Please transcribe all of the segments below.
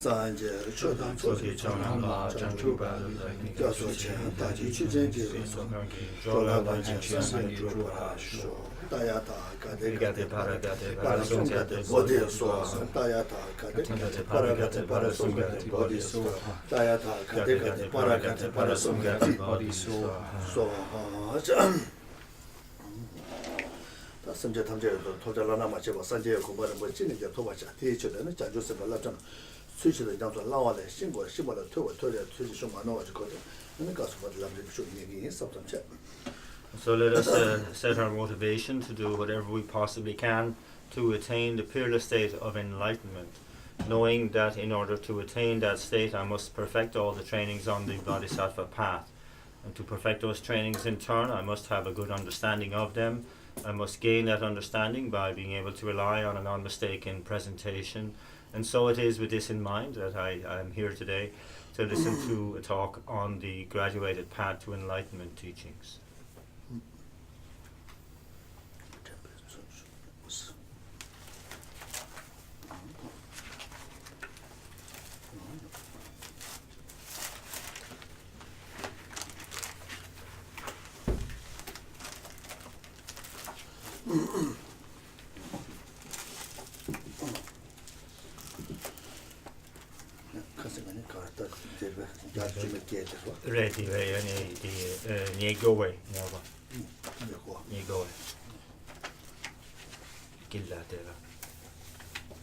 三界彻当作体长南马长出百日教所前大吉去真界周来万境全世诸佛阿说大雅塔嘎德嘎德巴拉嘎德巴拉松嘎德波提说大雅塔嘎德嘎德巴拉嘎德巴拉松嘎德波提说大雅塔嘎德嘎德巴拉嘎德巴拉松嘎德波提说说다 심지어 탐제도 토자라나 마치고 산지에 공부하는 거 진행자 토바자 대체되는 자주스 발라잖아 수시를 장소 나와래 신고 시발을 토고 토래 수시 좀 나와지고 그러니까 소바들 남들 좀 얘기 섭섭체. So let us set our motivation to do whatever we possibly can to attain the peerless state of enlightenment, knowing that in order to attain that state I must perfect all the trainings on the Bodhisattva path. And to perfect those trainings in turn, I must have a good understanding of them. I must gain that understanding by being able to rely on a non-mistaken presentation. And so it is with this in mind that I am here today to listen to a talk on the graduated path to enlightenment teachings. Ready, ni go away, never. Ni go away. Killa dera.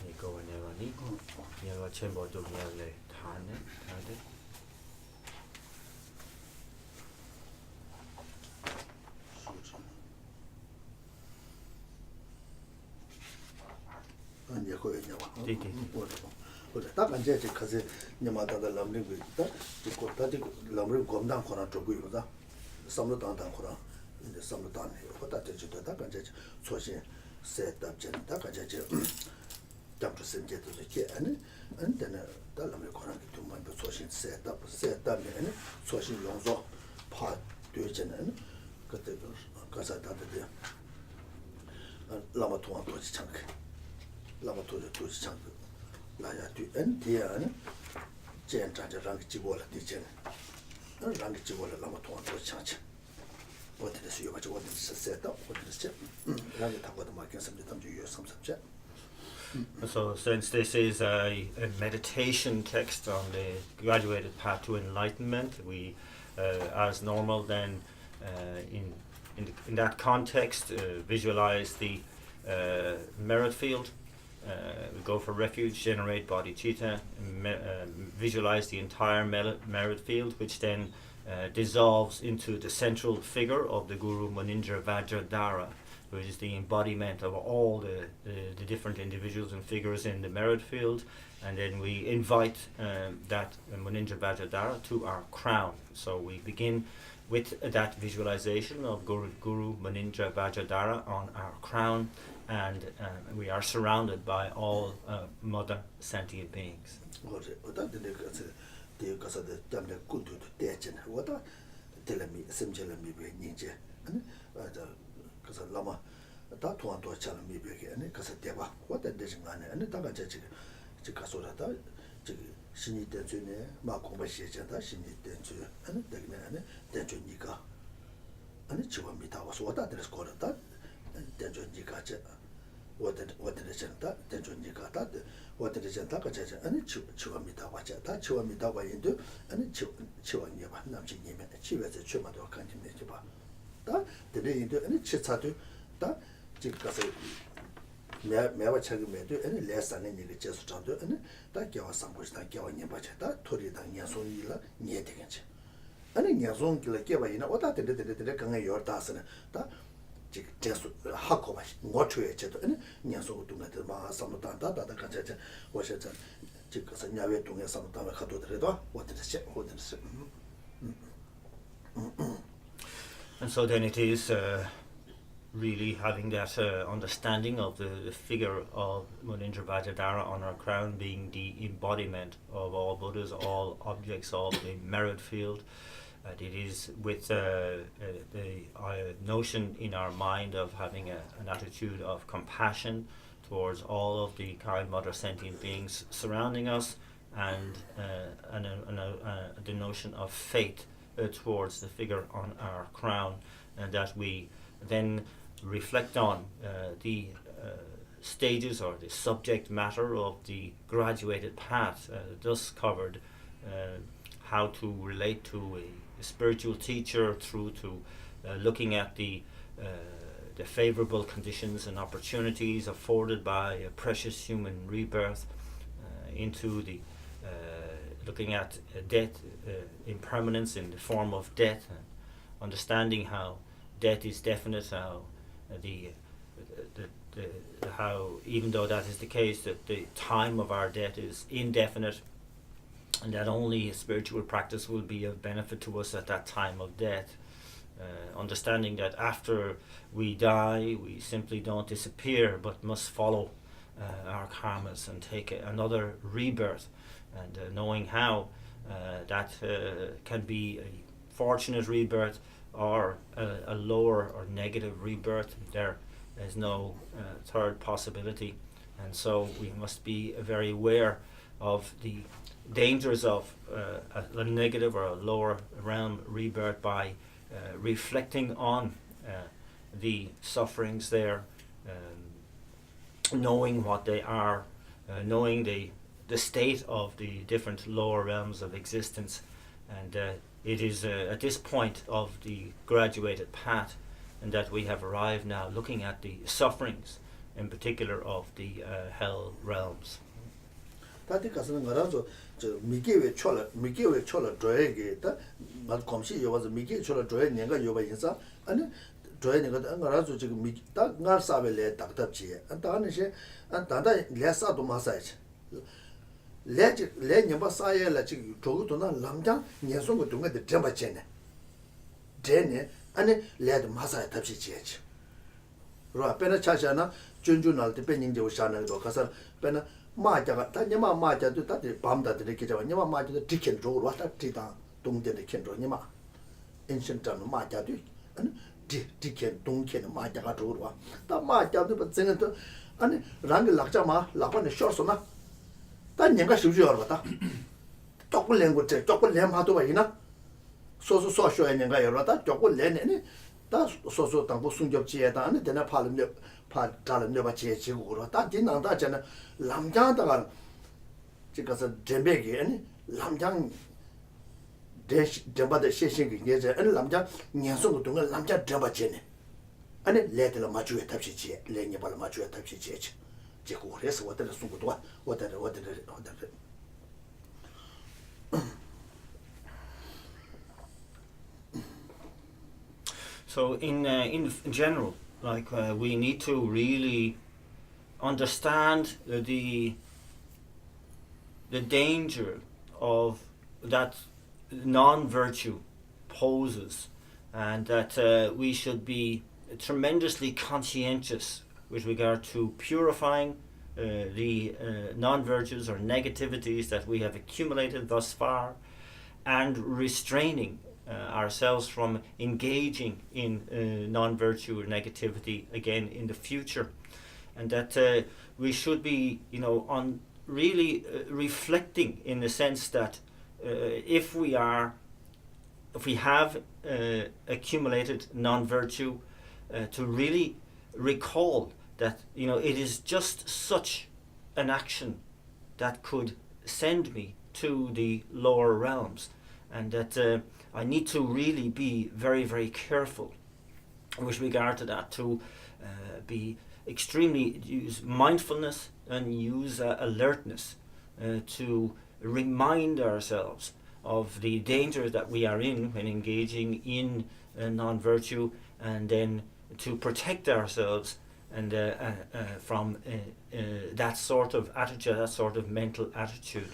Ni go away, never. Ni never chamber do never tane. 딱 이제 가서 녀마다다 람링고 있다. 이거 다디 람링 검당 코나 쪽고 이거다. 삼로 당당 코나 이제 삼로 당네. 이거 되지도 딱 이제 소신 셋업 전다 가자 잡주 선제도 이렇게 아니 안데나 달람을 코나 좀만 소신 셋업이네. 소신 용서 파 되잖아요. 그때 가서 다들 라마 통한 도지 창크. 라마 도지 창크. 라야 뒤엔 뒤에는 젠자자 랑기 지고라 뒤전 랑기 지고라 라마 통한도 창치 어떻게 수요 가지고 어디 세다 어디 랑기 타고도 막긴 섬지 담주 유 섬섭자. So since this is a meditation text on the graduated path to enlightenment, we as normal then in that context visualize the merit field. We go for refuge, generate bodhicitta, visualize the entire merit field, which then dissolves into the central figure of the Guru Munindra Vajradhara, which is the embodiment of all the different individuals and figures in the merit field. And then we invite that Munindra Vajradhara to our crown. So we begin with that visualization of Guru Munindra Vajradhara on our crown. And we are surrounded by all mother sentient beings. 어디르전다 대존니가다 어디르전다 가자자 아니 치워미다 와자다 치워미다 와인도 아니 치워니바 남진님의 치외제 최마도 간팀내지 봐다 데레인도 아니 치차도 다 지금까지 매와 책임에도 아니 레슨에 니를 제수장도 아니 다 겨와 상고시다 겨와님 봐자다 토리당 녀손이라 니에 되겠지 아니 녀손길에 겨와이나 오다 데데데데 강에 열다스는 다 제수 하고 뭐초에 제도 아니 녀석도 동네들 막 삼도단다다 같이 오셔서 지금서 야외 동에 삼도단에 가도더라도 어떻게 And so then it is really having that understanding of the figure of Munindra Vajradhara on our crown being the embodiment of all Buddhas, all objects of the merit field. It is with the notion in our mind of having an attitude of compassion towards all of the kind mother sentient beings surrounding us, and the notion of faith towards the figure on our crown, and that we then reflect on the stages or the subject matter of the graduated path, thus covered how to relate to a spiritual teacher through to looking at the favourable conditions and opportunities afforded by a precious human rebirth, into the looking at death, impermanence in the form of death, and understanding how death is definite, how how even though that is the case, that the time of our death is indefinite, and that only spiritual practice will be of benefit to us at that time of death. Understanding that after we die, we simply don't disappear, but must follow our karmas and take another rebirth, and knowing how that can be a fortunate rebirth or a lower or negative rebirth. There is no third possibility, and so we must be very aware of the dangers of a negative or a lower realm rebirth by reflecting on the sufferings there, knowing what they are, knowing the state of the different lower realms of existence. And it is at this point of the graduated path, and that we have arrived now looking at the sufferings in particular of the hell realms. 다들 가서는 거라서 저 미개외 초라 줘야게 다 검시 여와서 미개 초라 줘야 내가 여바 인사 아니 줘야 내가 거라서 지금 미다 날 사벨레 딱답지 안다는시 안다다 레사도 마사지 레 녀바 사야라 지금 저거도나 남장 녀송고 동에데 점바체네 데네 아니 레도 마사야 답시 지야지 로 페나 차샤나 준준할 때 벤닝제 오샤나도 가서 페나 마자가 다녀마 마자도 다들 밤다들 이렇게 잡아 녀마 마자도 디켄 쪽으로 왔다 디다 동대의 켄로 녀마 인신탄 마자도 아니 디켄 동켄 마자가 쪽으로 와다 마자도 버쟁도 아니 랑게 락자마 락반에 쇼스나 다 녀가 쉬우지어 봤다 조금 랭고체 조금 렘하도 봐이나 소소 소쇼에 녀가 열었다 조금 렌네 다 소소 당고 순접지에다 안에 되나 팔음려 다른 여바 지구로 다 진난다잖아 남장다가 지가서 젬베기 아니 남장 젬바데 셰싱기 예제 아니 남장 녀송도 동안 남장 젬바체네 아니 레들 마주에 탑시지 레니발 마주에 탑시지 지구 그래서 어떤 순구도 어떤 So in general, like we need to really understand the danger of that non-virtue poses, and that we should be tremendously conscientious with regard to purifying the non-virtues or negativities that we have accumulated thus far, and restraining ourselves from engaging in non-virtue or negativity again in the future, and that we should be, on really reflecting in the sense that if we have accumulated non-virtue, to really recall that it is just such an action that could send me to the lower realms, and that I need to really be very, very careful with regard to that, to be extremely use mindfulness and use alertness to remind ourselves of the danger that we are in when engaging in non-virtue, and then to protect ourselves and from that sort of attitude, that sort of mental attitude.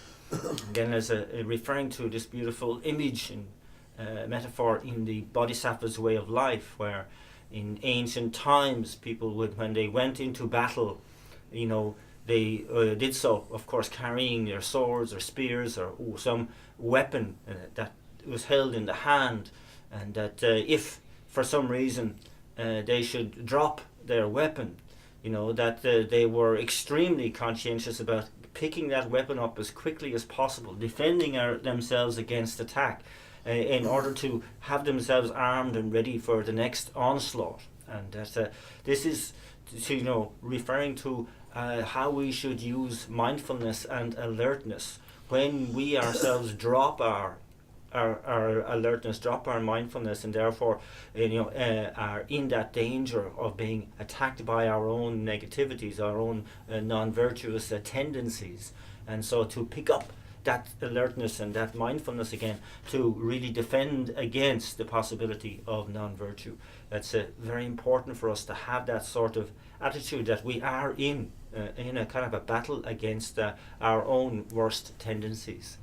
Again, as referring to this beautiful image and metaphor in the Bodhisattva's way of life, where in ancient times people would, when they went into battle, they did so, of course, carrying their swords or spears or some weapon that was held in the hand, and that if for some reason they should drop their weapon, that they were extremely conscientious about picking that weapon up as quickly as possible, defending themselves against attack, in order to have themselves armed and ready for the next onslaught. And this is, referring to how we should use mindfulness and alertness when we ourselves drop our alertness, drop our mindfulness, and therefore are in that danger of being attacked by our own negativities, our own non-virtuous tendencies. And so to pick up that alertness and that mindfulness again, to really defend against the possibility of non-virtue. That's very important for us to have that sort of attitude, that we are in a kind of a battle against our own worst tendencies.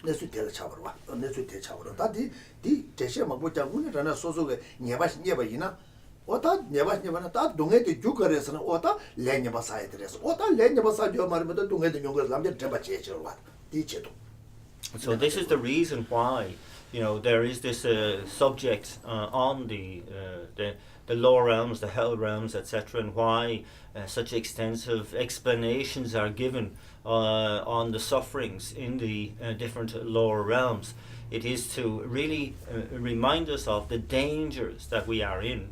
내수 대를 잡아라. 내수 대 잡아라. 다디 디 대시 막고 장군이라나 소소게 녀바이나 오다 녀바나 다 동에도 죽거래서는 오다 렌녀바 사이드래서 오다 렌녀바 사죠 말면 동에도 용거 남자 잡아 제죠 와 디제도. So this is the reason why there is this subject on the lower realms, the hell realms, etc., and why such extensive explanations are given on the sufferings in the different lower realms. It is to really remind us of the dangers that we are in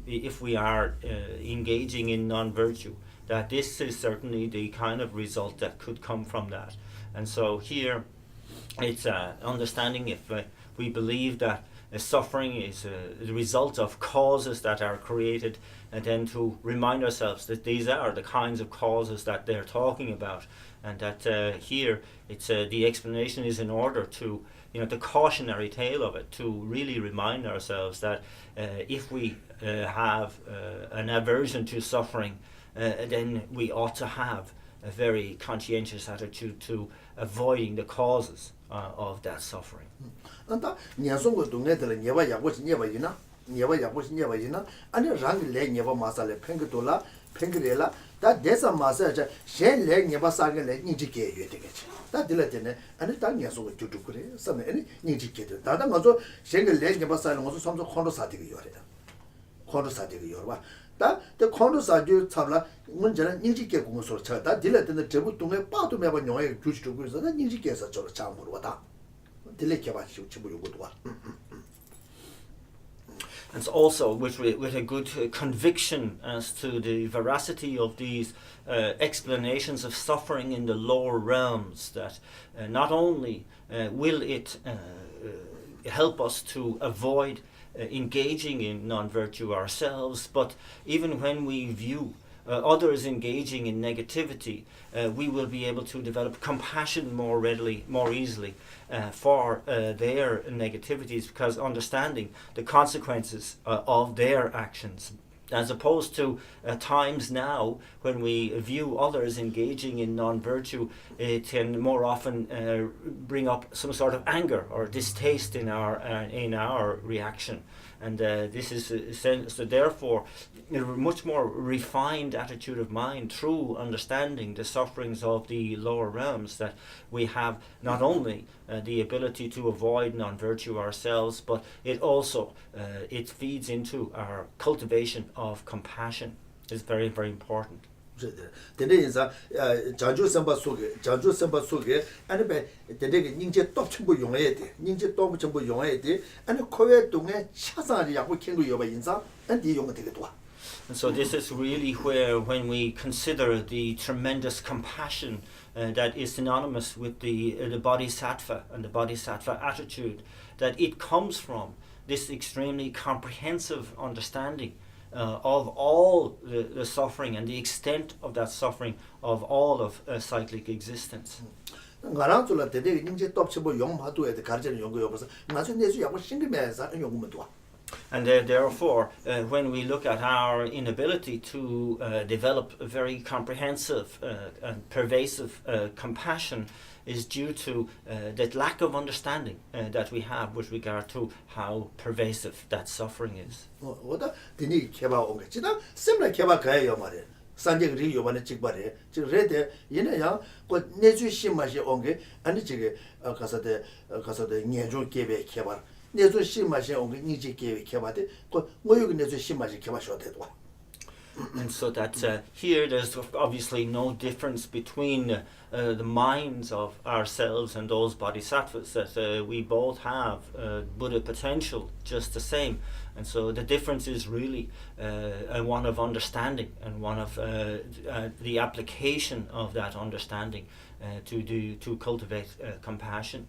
if we are engaging in non-virtue, that this is certainly the kind of result that could come from that. And so here it's understanding if we believe that suffering is the result of causes that are created, and then to remind ourselves that these are the kinds of causes that they're talking about, and that here it's the explanation is in order to, the cautionary tale of it, to really remind ourselves that if we have an aversion to suffering, then we ought to have a very conscientious attitude to avoiding the causes of that suffering. 안타 냐송고 동네들 녀바 야고시 녀바이나 아니 랑레 녀바 마살레 팽그돌라 팽그레라 다 데사 마사자 셴레 녀바 사게레 니지게 예되겠지 다 들었잖아 아니 다 냐송고 주두 그래 섬에 아니 니지게도 다다 가서 셴레 녀바 사는 것도 섬서 콘도 사디게 요래 콘도 사디게 요봐 다데 콘도 사주 참라 문제는 니지게 공소로 차다 들었는데 저부 동에 빠도 매번 영화에 주시도 그래서 니지게서 저로 참으로 왔다. And also with a good conviction as to the veracity of these explanations of suffering in the lower realms, that not only will it help us to avoid engaging in non-virtue ourselves, but even when we view others engaging in negativity, we will be able to develop compassion more readily, more easily for their negativities, because understanding the consequences of their actions, as opposed to times now when we view others engaging in non-virtue, it can more often bring up some sort of anger or distaste in our reaction. And this is so therefore a much more refined attitude of mind through understanding the sufferings of the lower realms, that we have not only the ability to avoid non-virtue ourselves, but it also it feeds into our cultivation of compassion. Is very, very important. 데네인사 장주 선바 속에 아니 배 데네게 닝제 똑 전부 용해야 돼. 닝제 똑 전부 용해야 돼. 아니 코에 동에 차상이 약고 캔거 여바 인사 안디 용어 되게 도와. And so this is really where, when we consider the tremendous compassion that is synonymous with the bodhisattva and the bodhisattva attitude, that it comes from this extremely comprehensive understanding of all the suffering and the extent of that suffering of all of cyclic existence. 가랑줄라 데데 닝제 똑치보 용마도에 가르치는 용거 여버서 나서 내수 약고 신금에서 용구면 도와. And therefore, when we look at our inability to develop a very comprehensive and pervasive compassion, is due to that lack of understanding that we have with regard to how pervasive that suffering is. 어다 드니 개바 온 거. 지다 셈라 개바 가요 말이야. 산적 리 요번에 찍바래 지금 레데 얘네야 그 내주 심마시 온게 아니 지금 가서데 내주 계획 개발 내주 심마시 온게 니지 계획 개발데 그 여기 내주 심마시 개발셔야 돼도. And so that here there's obviously no difference between the minds of ourselves and those bodhisattvas, that we both have Buddha potential just the same. And so the difference is really one of understanding and one of the application of that understanding to cultivate compassion.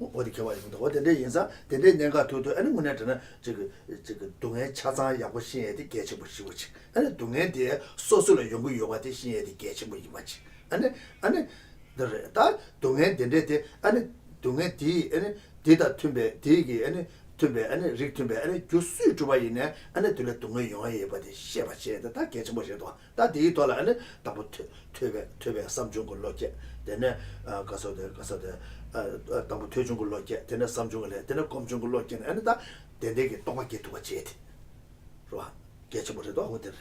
어디 개발입니다. 어디에 인사 대대 내가 도도 아니 문에는 지금 동해 차상 야고 신에디 개치 보시고지. 아니 동해 뒤에 소소로 연구 요가디 신에디 개치 보이마지. 아니 다 동해 대대 아니 동해 뒤 아니 대다 tumbe 뒤기 아니 tumbe 아니 릭tumbe 아니 교수 주바이네 아니 들에 동해 요가에 바디 셰바셰다 다 개치 보셔도 다 뒤 돌아 아니 다부 퇴배 삼중걸로게 되네 가서데 다부 퇴중걸로게 되네 삼중걸에 되네 검중걸로게 아니 다 대대게 똑같게 두어지야 돼. 그러와 개치 보셔도 하고 돼.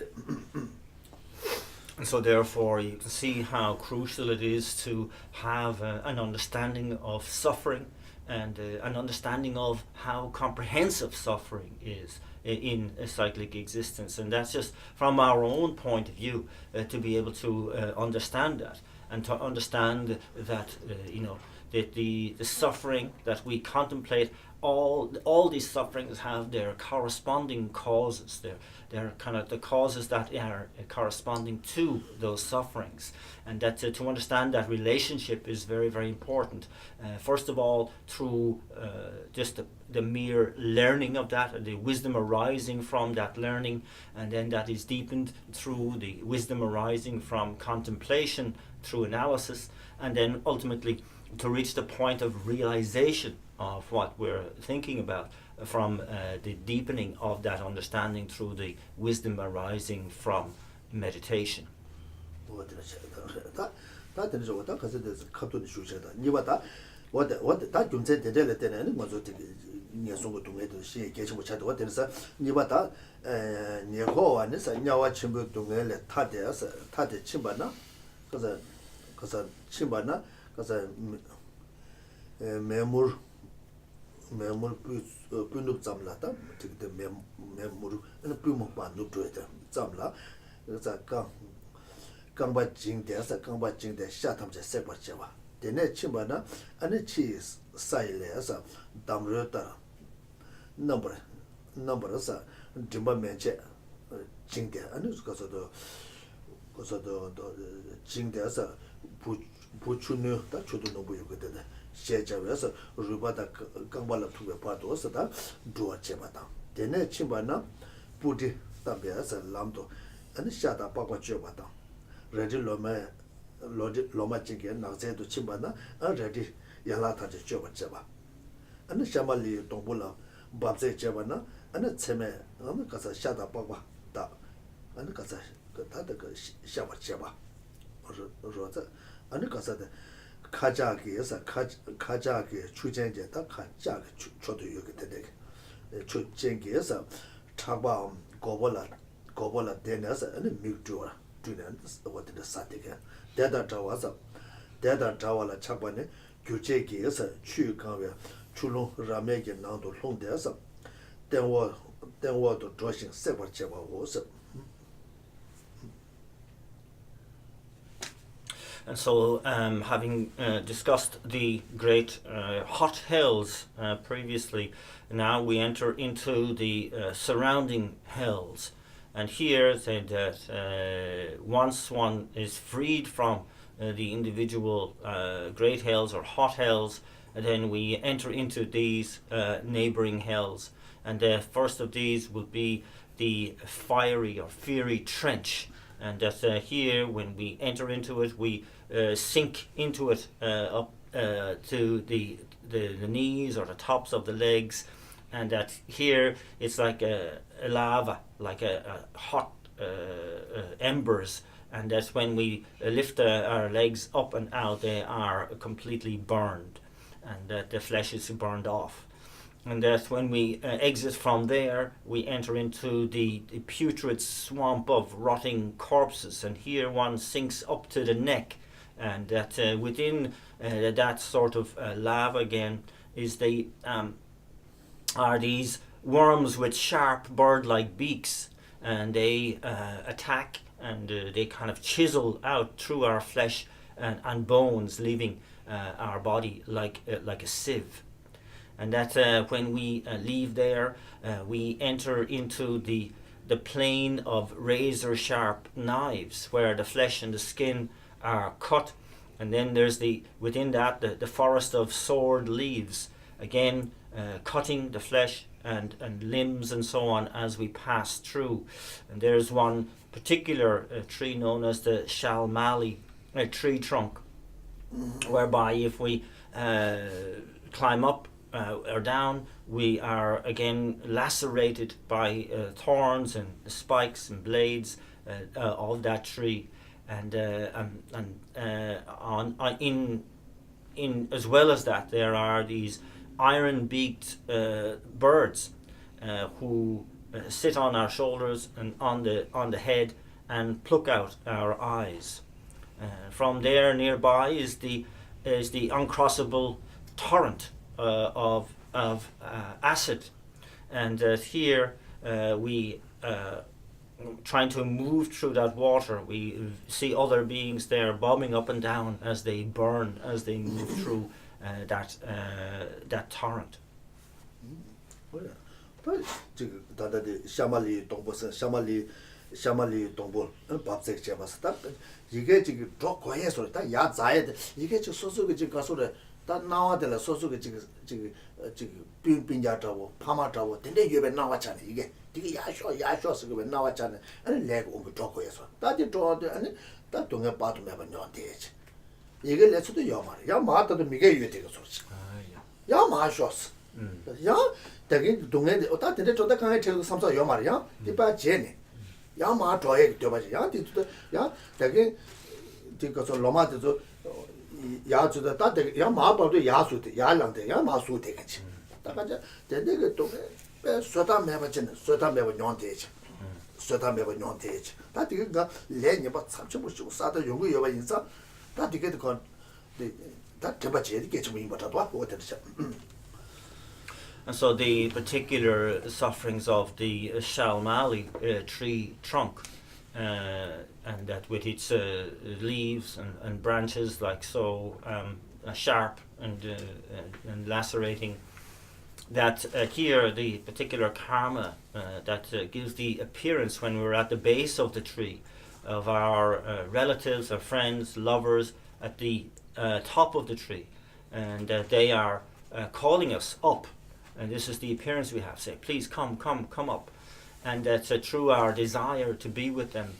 And so therefore you can see how crucial it is to have an understanding of suffering and an understanding of how comprehensive suffering is in a cyclic existence. And that's just from our own point of view to be able to understand that and to understand that that the suffering that we contemplate, all these sufferings have their corresponding causes. They're kind of the causes that are corresponding to those sufferings, and that to understand that relationship is very, very important. First of all, through just the mere learning of that, the wisdom arising from that learning, and then that is deepened through the wisdom arising from contemplation, through analysis, and then ultimately to reach the point of realization of what we're thinking about from the deepening of that understanding through the wisdom arising from meditation. 매물 뿌누 잠라다 되게 매물 은 뿌목만 누트에다 잠라 그래서 강바 징대서 강바 징대 샤탐제 세버체와 되네 치마나 아니 치 사이레서 담르다 넘버서 dimba면체 징대 아니 그래서도 징대서 부추는 다 저도 너무 요거든 제자에서 루바다 강발라 투베 파도서다 두어체마다 되네 침바나 부디 담배에서 람도 아니 샤다 빠빠 줘바다 레디 로마 징게 나제도 침바나 레디 야라타제 줘바체바 아니 샤말리 동불라 밥제 줘바나 아니 체메 아니 가서 샤다 빠빠 다 아니 가서 다다 그 샤바체바 로자 아니 가서다 가자기에서 가자기 추전제다 가자기 초도 여기 되게 추전기에서 차바 고볼라 되면서 아니 미주라 주는 어디다 사대게 대다 자와라 차바네 교제기에서 추강에 출로 라메게 나도 홍대에서 대워도 조신 세버체와 오서. And so, having discussed the great hot hells previously, now we enter into the surrounding hells. And here, say that once one is freed from the individual great hells or hot hells, and then we enter into these neighboring hells. And the first of these will be the fiery or fiery trench. And that here, when we enter into it, we sink into it up to the knees or the tops of the legs, and that here it's like a lava, like a hot embers, and that's when we lift our legs up and out, they are completely burned, and that the flesh is burned off. And that when we exit from there, we enter into the putrid swamp of rotting corpses, and here one sinks up to the neck, and that within that sort of lava again is are these worms with sharp bird-like beaks, and they attack and they kind of chisel out through our flesh and bones, leaving our body like a sieve. And that when we leave there, we enter into the plane of razor-sharp knives, where the flesh and the skin are cut, and then there's within that the forest of sword leaves, again cutting the flesh and limbs and so on as we pass through. And there's one particular tree known as the Shalmali tree trunk, whereby if we climb up or down, we are again lacerated by thorns and spikes and blades of that tree, and in as well as that, there are these iron-beaked birds who sit on our shoulders and on the head and pluck out our eyes. From there, nearby is the uncrossable torrent of acid, and here we trying to move through that water, we see other beings there bobbing up and down as they burn, as they move through that torrent. 샤말리 동볼 밥색 잡았다. 이게 지금 더 거예서 다 야자에 이게 저 소소게 지금 가서래 다 나와들 소소게 지금 빈빈자라고 파마라고 근데 옆에 나왔잖아. 이게 야쇼스 그 나왔잖아. 아니 내가 오고 더 거예서 다지 더 아니 다 동에 빠도 매번 녀한테지. 이게 레츠도 요말. 야 마다도 미게 유에 되게 소리. 야 마쇼스. 야 되게 동에 어다 근데 저다 강에 제가 삼사 요말이야. 디바 제네. 야 마 좋아해 되바지 야 뒤도 야 되게 뒤가서 로마도 야주다 다 되게 야 마바도 야수대 야랑대 야 마수 되겠지 다가자 되게 또 쏘다 매버진 쏘다 매버 뇽대지 쏘다 매버 뇽대지 다 되게 가 레니 바 참치부시고 싸다 요구 여바 인사 다 되게 그 다 되바지 이게 좀 임바다 봐 어때서. And so the particular sufferings of the Shalmali tree trunk, and that with its leaves and branches like so sharp and lacerating, that here the particular karma that gives the appearance when we're at the base of the tree of our relatives, our friends, lovers at the top of the tree, and they are calling us up. And this is the appearance we have. Say, please come up. And that's through our desire to be with them,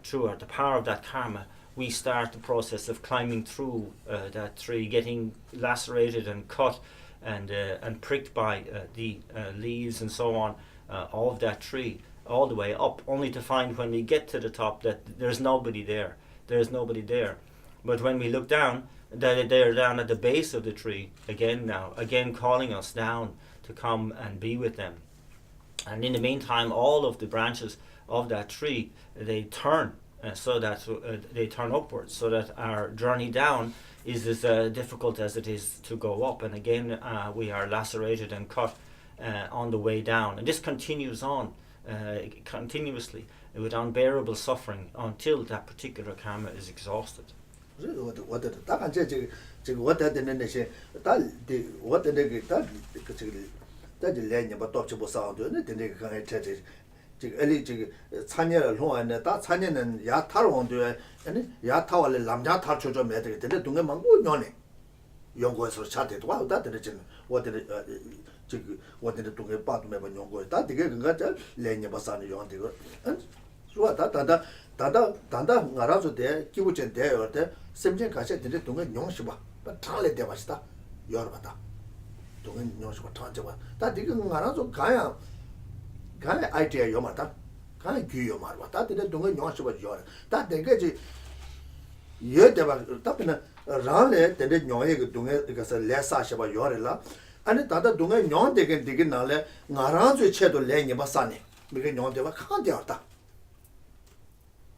through the power of that karma, we start the process of climbing through that tree, getting lacerated and cut and pricked by the leaves and so on of that tree, all the way up, only to find when we get to the top that there's nobody there. There's nobody there. But when we look down, that they're down at the base of the tree again calling us down to come and be with them. And in the meantime, all of the branches of that tree, they turn so that they turn upwards, so that our journey down is as difficult as it is to go up. And again, we are lacerated and cut on the way down. And this continues on continuously with unbearable suffering until that particular karma is exhausted. what 다 간제 지금 what 되는 데 what 되게 다 레니 뭐 dob지 못 사운드네 되게 강에 제제 지금 엘리 지금 찬여를 홍안에 다 찬여는 야 타러 온데 아니 야 타월에 남자 타쳐 좀 해야 되는데 동네 망고 년에 연구해서 차대도 와다 되는 what 지금 what 동네 빠도 매번 연구해 다 되게 그가 레니 바사는 용한테고 좋아 단다 알아서 돼 기부전 돼요 때 심전 가셔야 되는데 동네 용시 봐 탈래 돼 맛이다 열어봤다 동네 용시 봐 탈제 봐다 되게 알아서 가야 아이디어 요마다 가야 규요 말와 다 되게 동네 용시 봐 열어 다 되게 지 예대봐 답이나 라래 되게 용의 그 동네 그래서 레사시 봐 열어라 아니 다다 동에 뇽 되게 나래 나랑주 채도 내니 바사네 미게 뇽 되가 칸되었다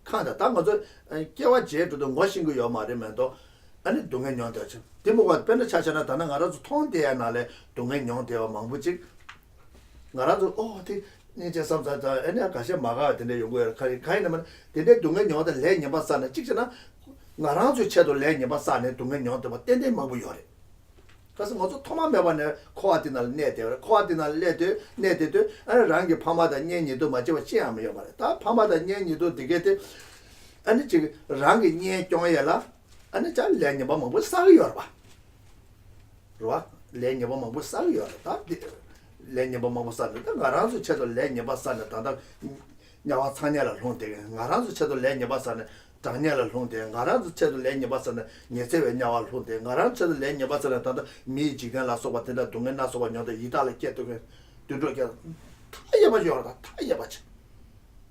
칸다 당거저 깨와 제도도 멋인 거 요마르면도 아니 동에 뇽 되죠 데모가 변을 찾아나 다는 알아서 통대야 나래 동에 뇽 되와 망부직 나라도 데 이제 삼사자 애네 가시 막아야 되네 요거 가이나면 데데 동에 뇽도 내니 바사네 직잖아 나랑주 채도 내니 바사네 동에 뇽도 뭐 땡땡 망부 요래 그래서 먼저 토만 매번에 코아디날 내대 코아디날 내대 아니 랑게 파마다 년이도 맞죠 지야면 말이야 다 파마다 년이도 되게 아니 지금 랑게 년 정해라 아니 잘 내냐 뭐 사요 봐 로아 내냐 뭐 사요 다 내냐 뭐 사는데 나랑서 쳐도 내냐 봤다는 다다 야와参加了 혼대 나랑서 쳐도 내냐 봤다는 당년을 혼대 나랑서 쳐도 내냐 봤다는 예세외 야와 혼대 나랑서 쳐도 내냐 봤다는 다다 미지간 라서 받는다 동네 나서 받냐도 이달에 깨도 두두게 타야봐줘라 타야봐지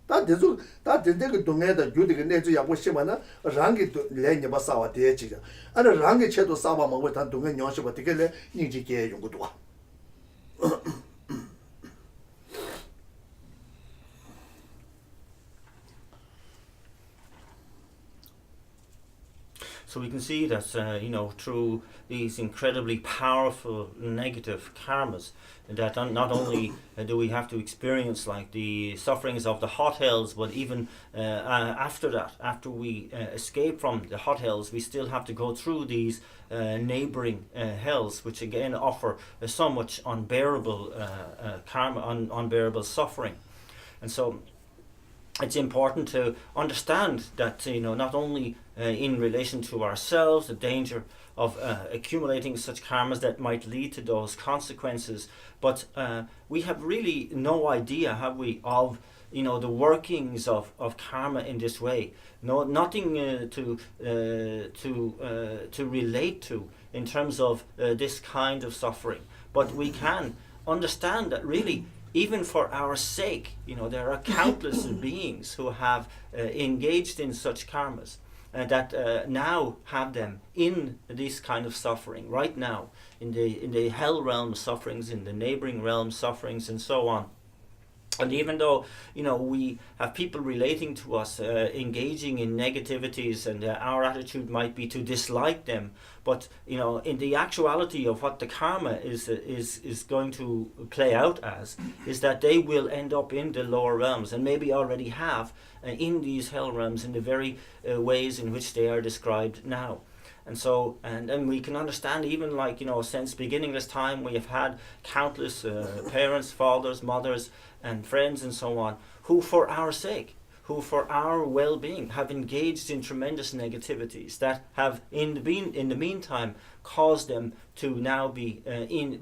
다 대수 다 된데 동네다 주디게 내주 야고 심하나 랑게 내냐 봤사와 대지가 아니 랑게 쳐도 싸봐 먹고 다 동네 녀시 받게 니지게 용고도 와 So we can see that, through these incredibly powerful negative karmas, that not only do we have to experience like the sufferings of the hot hells, but even after that, after we escape from the hot hells, we still have to go through these neighboring hells, which again offer so much unbearable karma, unbearable suffering. And so it's important to understand that not only in relation to ourselves, the danger of accumulating such karmas that might lead to those consequences, but we have really no idea, have we, of the workings of karma in this way. Nothing to relate to in terms of this kind of suffering, but we can understand that really, even for our sake, there are countless beings who have engaged in such karmas that now have them in this kind of suffering right now, in the hell realm sufferings, in the neighboring realm sufferings, and so on. And even though we have people relating to us engaging in negativities, and our attitude might be to dislike them, but in the actuality of what the karma is going to play out as is that they will end up in the lower realms, and maybe already have in these hell realms in the very ways in which they are described now. And so, and we can understand, even since beginning this time, we have had countless parents, fathers, mothers, and friends, and so on, who for our sake, who for our well-being, have engaged in tremendous negativities that have, in the meantime, caused them to now be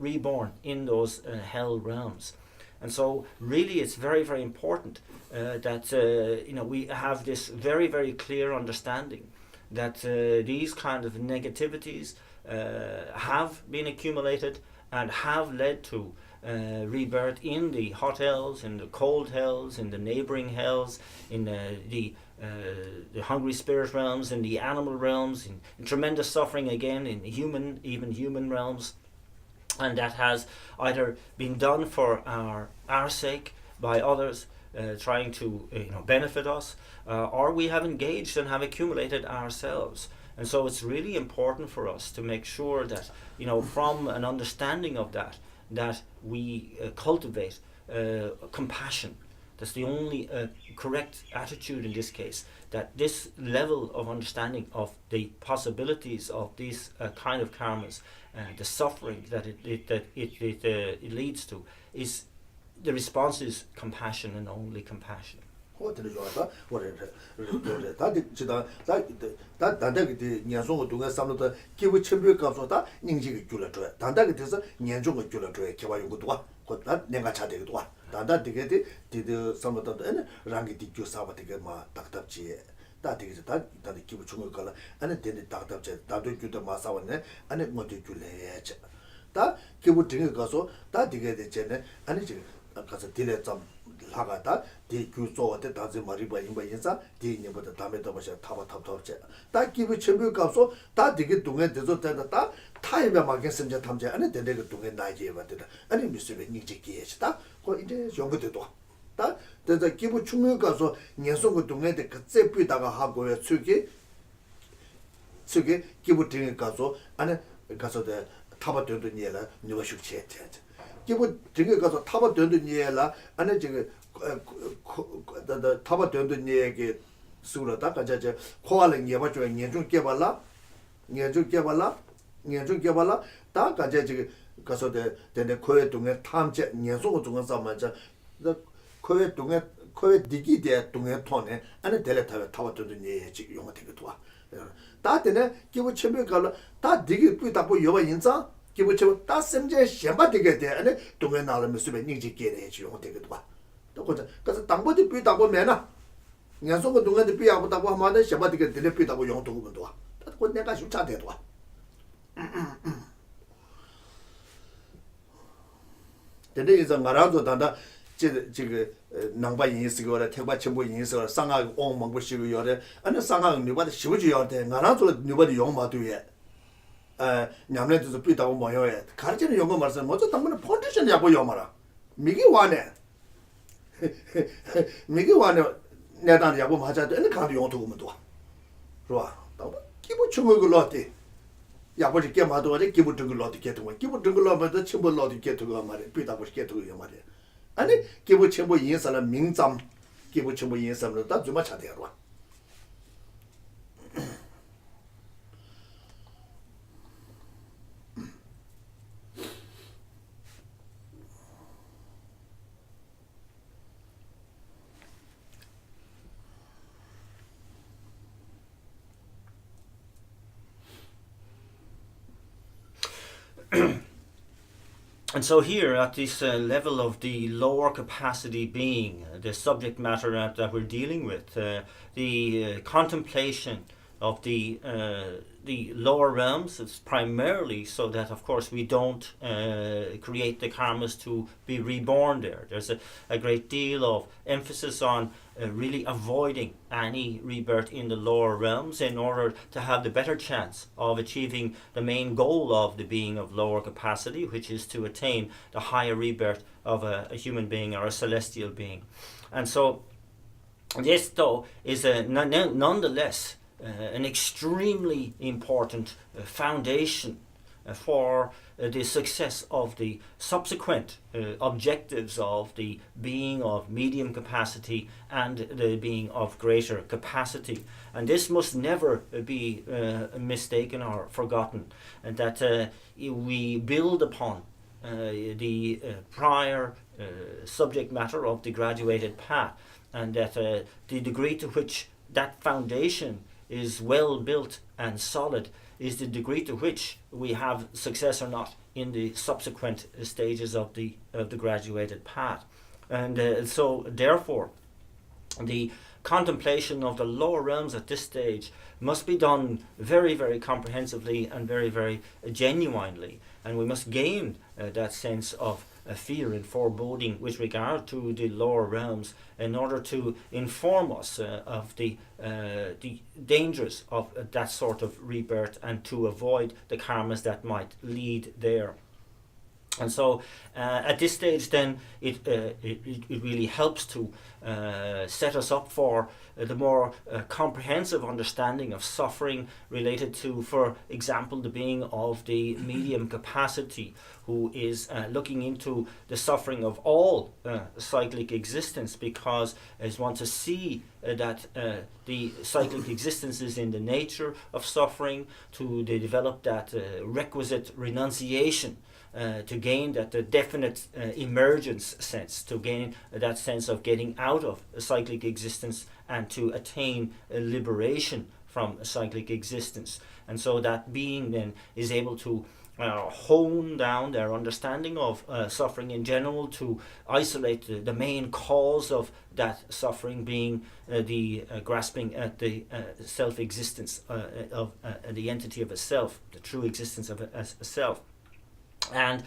reborn in those hell realms. And so, really, it's very, very important that we have this very, very clear understanding that these kind of negativities have been accumulated and have led to rebirth in the hot hells, in the cold hells, in the neighboring hells, in the hungry spirit realms, in the animal realms, in tremendous suffering again in even human realms. And that has either been done for our sake by others, trying to benefit us, or we have engaged and have accumulated ourselves. And so it's really important for us to make sure that from an understanding of that we cultivate compassion. That's the only correct attitude in this case, that this level of understanding of the possibilities of these kind of karmas, the suffering that it leads to, is the response is compassion and only compassion. 라가다 디 규조한테 다지 말이바 임바 인사 디 님보다 담에 더 버셔 타바 탑탑제 다 기부 전부 값소 다 되게 동에 되서 된다 타입에 맞게 심지 탐제 안에 되게 동에 나이제 받다 아니 미스베 닉지기에다 거 이제 연구돼도 다 대자 기부 충분 가서 년속 동에 그 제비다가 하고요 추기 기부 등에 가서 안에 가서 타바 되는 일라 누가 숙제 기부 등에 가서 타바 되는 일라 안에 지금 타바 되는 얘기 수로다 가자제 코알은 예바죠 년중 개발라 다 가자 지금 가서 되네 코에 동에 탐제 년속 동안 싸만자 코에 동에 코에 디기대 동에 토네 안에 델레타에 타바 되는 얘기 지금 용어 되게 도와 다 되네 기부 첨부 가라 다 디기 뿌다고 여바 인자 기부 첨부 다 sem제 셴바 되게 돼 안에 동에 나르면 수배 닝지 게래 지금 용어 되게 도와 또 그래서 당보디 뿌다고 매나 년속 동안에 뿌야고다고 하면 셴바 되게 델레 뿌다고 용어 도고 도와 그 내가 숫자 돼 도와 근데 이제 말아도 단다 지금 남바 인식거라 택바 첨부 인식거라 상하 옹망고 시고 요래 아니 상하 누바도 시부지 요래 나라도 누바도 용마도에 냠내도 비다고 뭐요에 가르치는 용거 말씀 먼저 당분은 펀디션 야고 요마라 미기 와네 내단 야고 맞아도 아니 가도 용도 보면 도 좋아 또 기부 충을 걸었대 야버지 깨마도 어디 기부 등을 어디 개도 기부 등을 어디 첨부 어디 개도 말이야 비다고 개도 말이야 아니 기부 첨부 인사는 명점 기부 첨부 인사는 다 주마 차대로 And so here, at this level of the lower capacity being, the subject matter that we're dealing with, the contemplation of the lower realms is primarily so that, of course, we don't create the karmas to be reborn there. There's a great deal of emphasis on really avoiding any rebirth in the lower realms in order to have the better chance of achieving the main goal of the being of lower capacity, which is to attain the higher rebirth of a human being or a celestial being. And so this, though, is nonetheless an extremely important foundation for the success of the subsequent objectives of the being of medium capacity and the being of greater capacity. And this must never be mistaken or forgotten, and that we build upon the prior subject matter of the graduated path, and that the degree to which that foundation is well built and solid is the degree to which we have success or not in the subsequent stages of the graduated path. And so therefore the contemplation of the lower realms at this stage must be done very, very comprehensively and very, very genuinely, and we must gain that sense of fear and foreboding with regard to the lower realms in order to inform us of the dangers of that sort of rebirth and to avoid the karmas that might lead there. And so at this stage then it really helps to set us up for the more comprehensive understanding of suffering related to, for example, the being of the medium capacity, who is looking into the suffering of all cyclic existence, because as one to see that the cyclic existence is in the nature of suffering, to develop that requisite renunciation to gain that definite emergence sense, to gain that sense of getting out of a cyclic existence and to attain liberation from a cyclic existence. And so that being then is able to hone down their understanding of suffering in general, to isolate the main cause of that suffering being the grasping at the self-existence of the entity of a self, the true existence of a self. and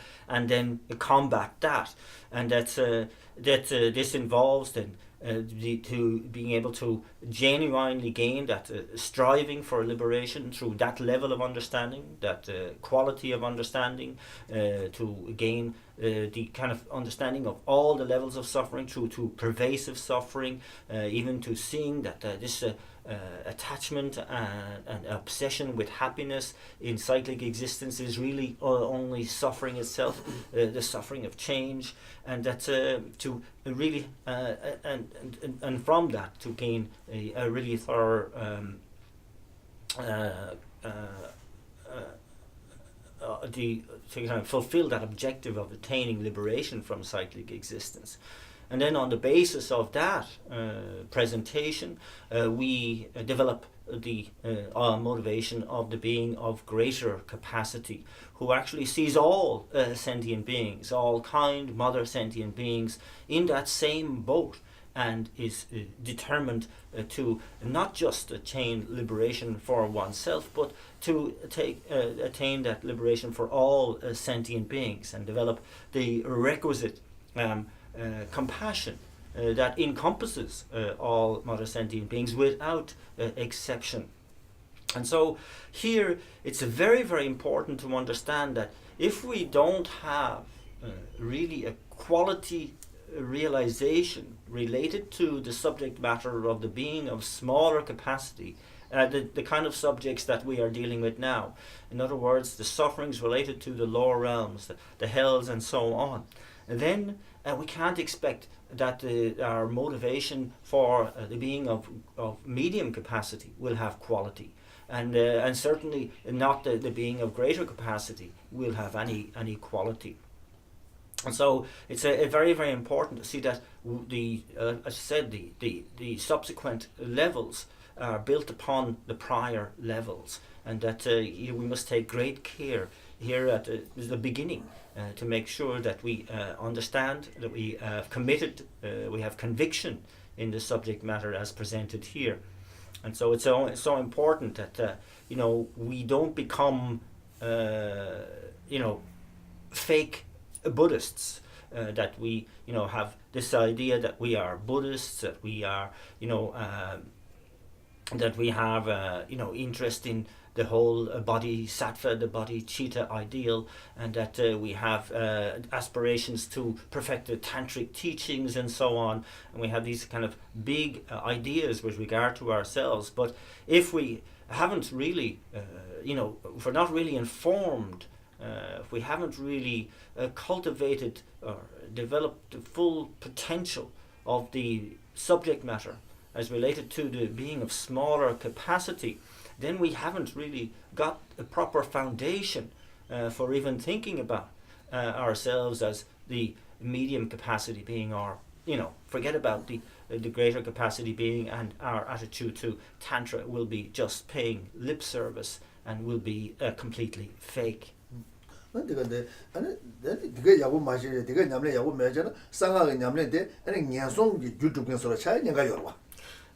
then combat that, and this involves then to being able to genuinely gain that striving for liberation through that level of understanding, that quality of understanding, to gain the kind of understanding of all the levels of suffering through to pervasive suffering, even to seeing that this attachment and obsession with happiness in cyclic existence is really only suffering itself, the suffering of change, and that to really and from that to gain a really thorough to kind of fulfill that objective of attaining liberation from cyclic existence. And then on the basis of that presentation, we develop the motivation of the being of greater capacity, who actually sees all sentient beings, all kind mother sentient beings in that same boat, and is determined to not just attain liberation for oneself, but to attain that liberation for all sentient beings, and develop the requisite compassion that encompasses all mother sentient beings without exception. And so here it's very, very important to understand that if we don't have really a quality realization related to the subject matter of the being of smaller capacity, the kind of subjects that we are dealing with now, in other words, the sufferings related to the lower realms, the hells and so on, then we can't expect that our motivation for the being of medium capacity will have quality, and certainly not the being of greater capacity will have any quality. And so it's a very, very important to see that as I said, the subsequent levels are built upon the prior levels, and that we must take great care here at the beginning to make sure that we understand, that we have committed, we have conviction in the subject matter as presented here. And so it's so important that we don't become fake Buddhists, that we have this idea that we are Buddhists, that we are that we have interest in the whole bodhisattva, the bodhicitta ideal, and that we have aspirations to perfect the tantric teachings and so on, and we have these kind of big ideas with regard to ourselves. But if we haven't really if we're not really informed, if we haven't really cultivated or developed the full potential of the subject matter as related to the being of smaller capacity, then we haven't really got a proper foundation for even thinking about ourselves as the medium capacity being, or forget about the greater capacity being, and our attitude to Tantra will be just paying lip service and will be completely fake. 근데 아니 되게 야구 마시네 되게 냠래 야구 매잖아 상하게 냠래데 아니 냐송기 유튜브에서 차이 내가 열어.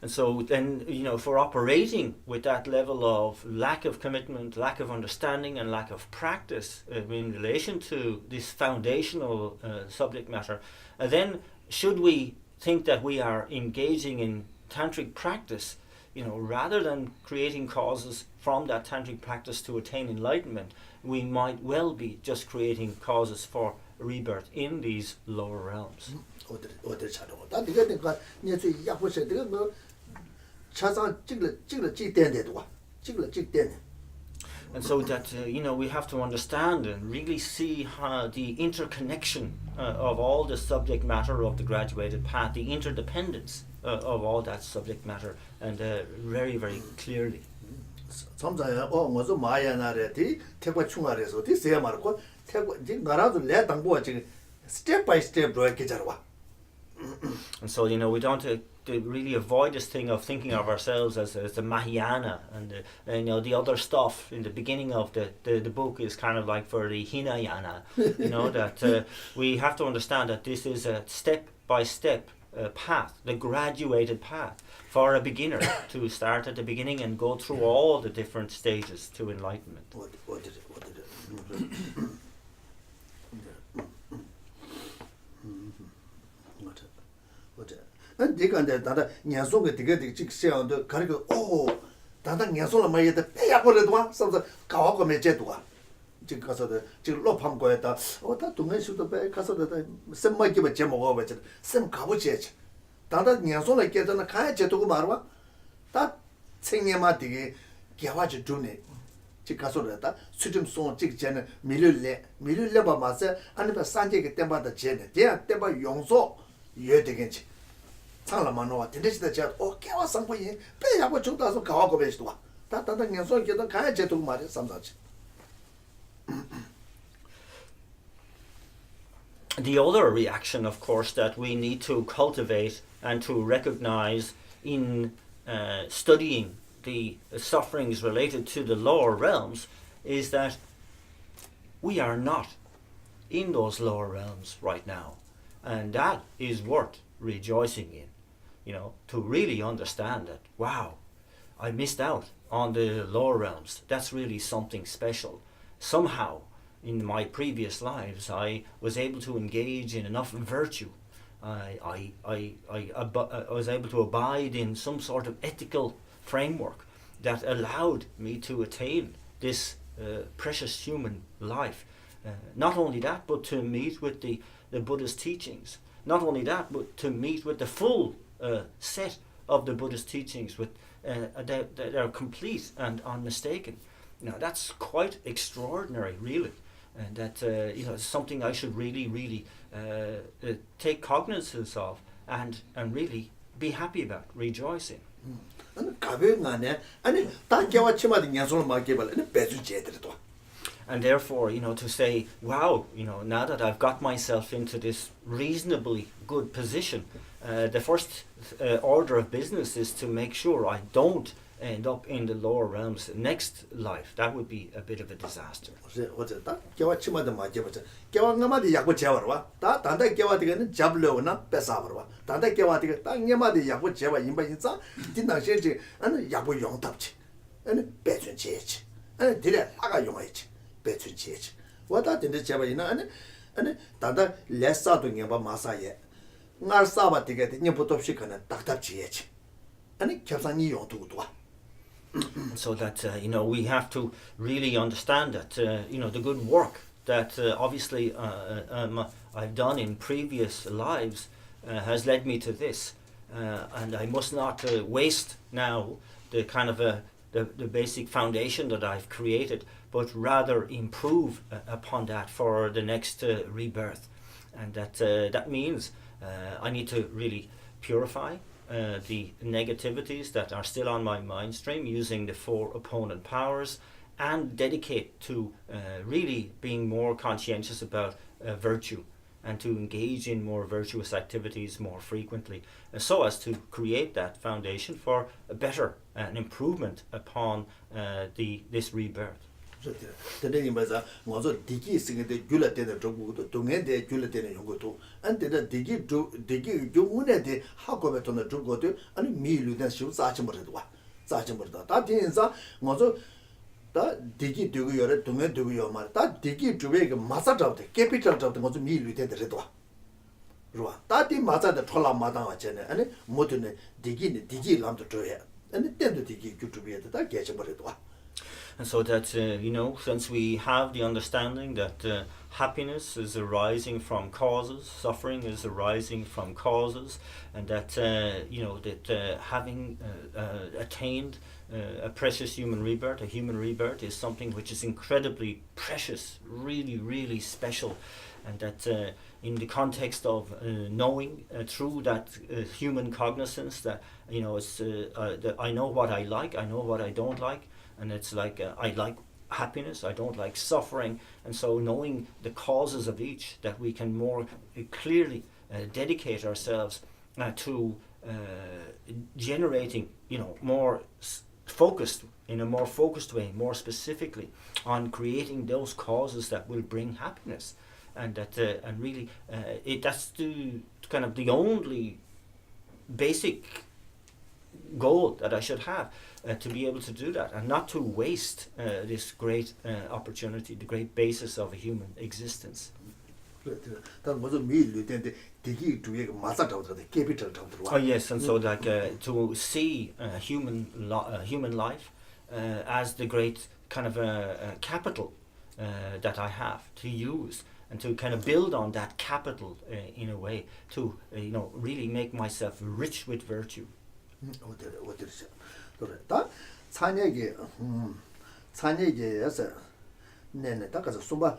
And so then, for operating with that level of lack of commitment, lack of understanding, and lack of practice in relation to this foundational subject matter, then should we think that we are engaging in tantric practice, rather than creating causes from that tantric practice to attain enlightenment, we might well be just creating causes for rebirth in these lower realms. 어디 차로. 나 네가 내가 니저 약보셔 내가 뭐 차상 찍을 찍대는데도 와. 찍을 찍대네. And so that we have to understand and really see how the interconnection of all the subject matter of the graduated path, the interdependence of all that subject matter, and very, very clearly. 점자야 뭐서 마야나래디 태과 충아래서 디세야 말고 태과 지금 나라도 내 당보가 지금 스텝 바이 스텝으로 이렇게 자라와. And so we don't to really avoid this thing of thinking of ourselves as the Mahayana, and the other stuff in the beginning of the book is kind of like for the Hinayana. That we have to understand that this is a step by step path, the graduated path for a beginner to start at the beginning and go through all the different stages to enlightenment. 어제 네가데 다다 냐송게 되게 직세한데 가리고 오 다다 냐송을 말이다 빼야고래도 와 서서 가와고 매제도와 지금 가서도 지금 로팜 거였다 다 동네수도 빼 가서도 쌤마기만 제 먹어 봐지 쌤 가보지 다다 냐송을 깨잖아 가야 제도고 말와 다 생년마 되게 개화지 주네 지금 가서다 수좀 송 직전에 미를래 봐 마세 아니면 산재게 때마다 제네 대야 때마 용서 이해 되겠지 상라만노와 텐데시다 제가 깨와 상부이 빼야고 죽다서 가와고 배시도와 다다다 녀석 게다 가야 제도 말이 삼사지. The other reaction, of course, that we need to cultivate and to recognize in studying the sufferings related to the lower realms is that we are not in those lower realms right now, and that is worth rejoicing in. You know, to really understand that, wow, I missed out on the lower realms. That's really something special. Somehow, in my previous lives, I was able to engage in enough virtue. I was able to abide in some sort of ethical framework that allowed me to attain this precious human life. Not only that, but to meet with the Buddha's teachings. Not only that, but to meet with the full set of the Buddhist teachings with that are complete and unmistaken. Now that's quite extraordinary, really, and that it's something I should really take cognizance of and really be happy about, rejoice in. And therefore, to say, wow, now that I've got myself into this reasonably good position, the first order of business is to make sure I don't end up in the lower realms next life. That would be a bit of a disaster. So that we have to really understand that the good work that obviously I've done in previous lives has led me to this, and I must not waste now the kind of the basic foundation that I've created, but rather improve upon that for the next rebirth, and that means I need to really purify the negativities that are still on my mind stream using the 4 opponent powers, and dedicate to really being more conscientious about virtue and to engage in more virtuous activities more frequently, so as to create that foundation for a better an improvement upon this rebirth. Today, also digi sing the gula de Dungan de gula de Yongoto, and the digi Jumune de Hakobeton the Jugoto, and Milu than shoot Sachimurda. Sachimurda. That is also that digi do your Dungan do your mother. That digi to make a massage of the capital of the most Milu de Redua. That is Masa the Tola Madama Chene, and Motune digi lam to Troya, and then the digi to be at that Gachamuredua. And so that, since we have the understanding that happiness is arising from causes, suffering is arising from causes, and that, having attained a precious human rebirth, a human rebirth is something which is incredibly precious, really, really special, and that in the context of knowing through that human cognizance that, that I know what I like, I know what I don't like, and it's like I like happiness, I don't like suffering, and so knowing the causes of each, that we can more clearly dedicate ourselves to generating, more focused, in a more focused way, more specifically on creating those causes that will bring happiness, and that and really that's the kind of the only basic goal that I should have, to be able to do that and not to waste this great opportunity, the great basis of a human existence. 단 뭐죠 미일류된데 되게 두개 맞아 잡더라도 캐피탈 잡더라. Oh yes, and so like to see human life as the great kind of capital that I have to use and to kind of build on that capital in a way to really make myself rich with virtue. 어디서 그래. 다 산에게에서 내내 다가서 숨바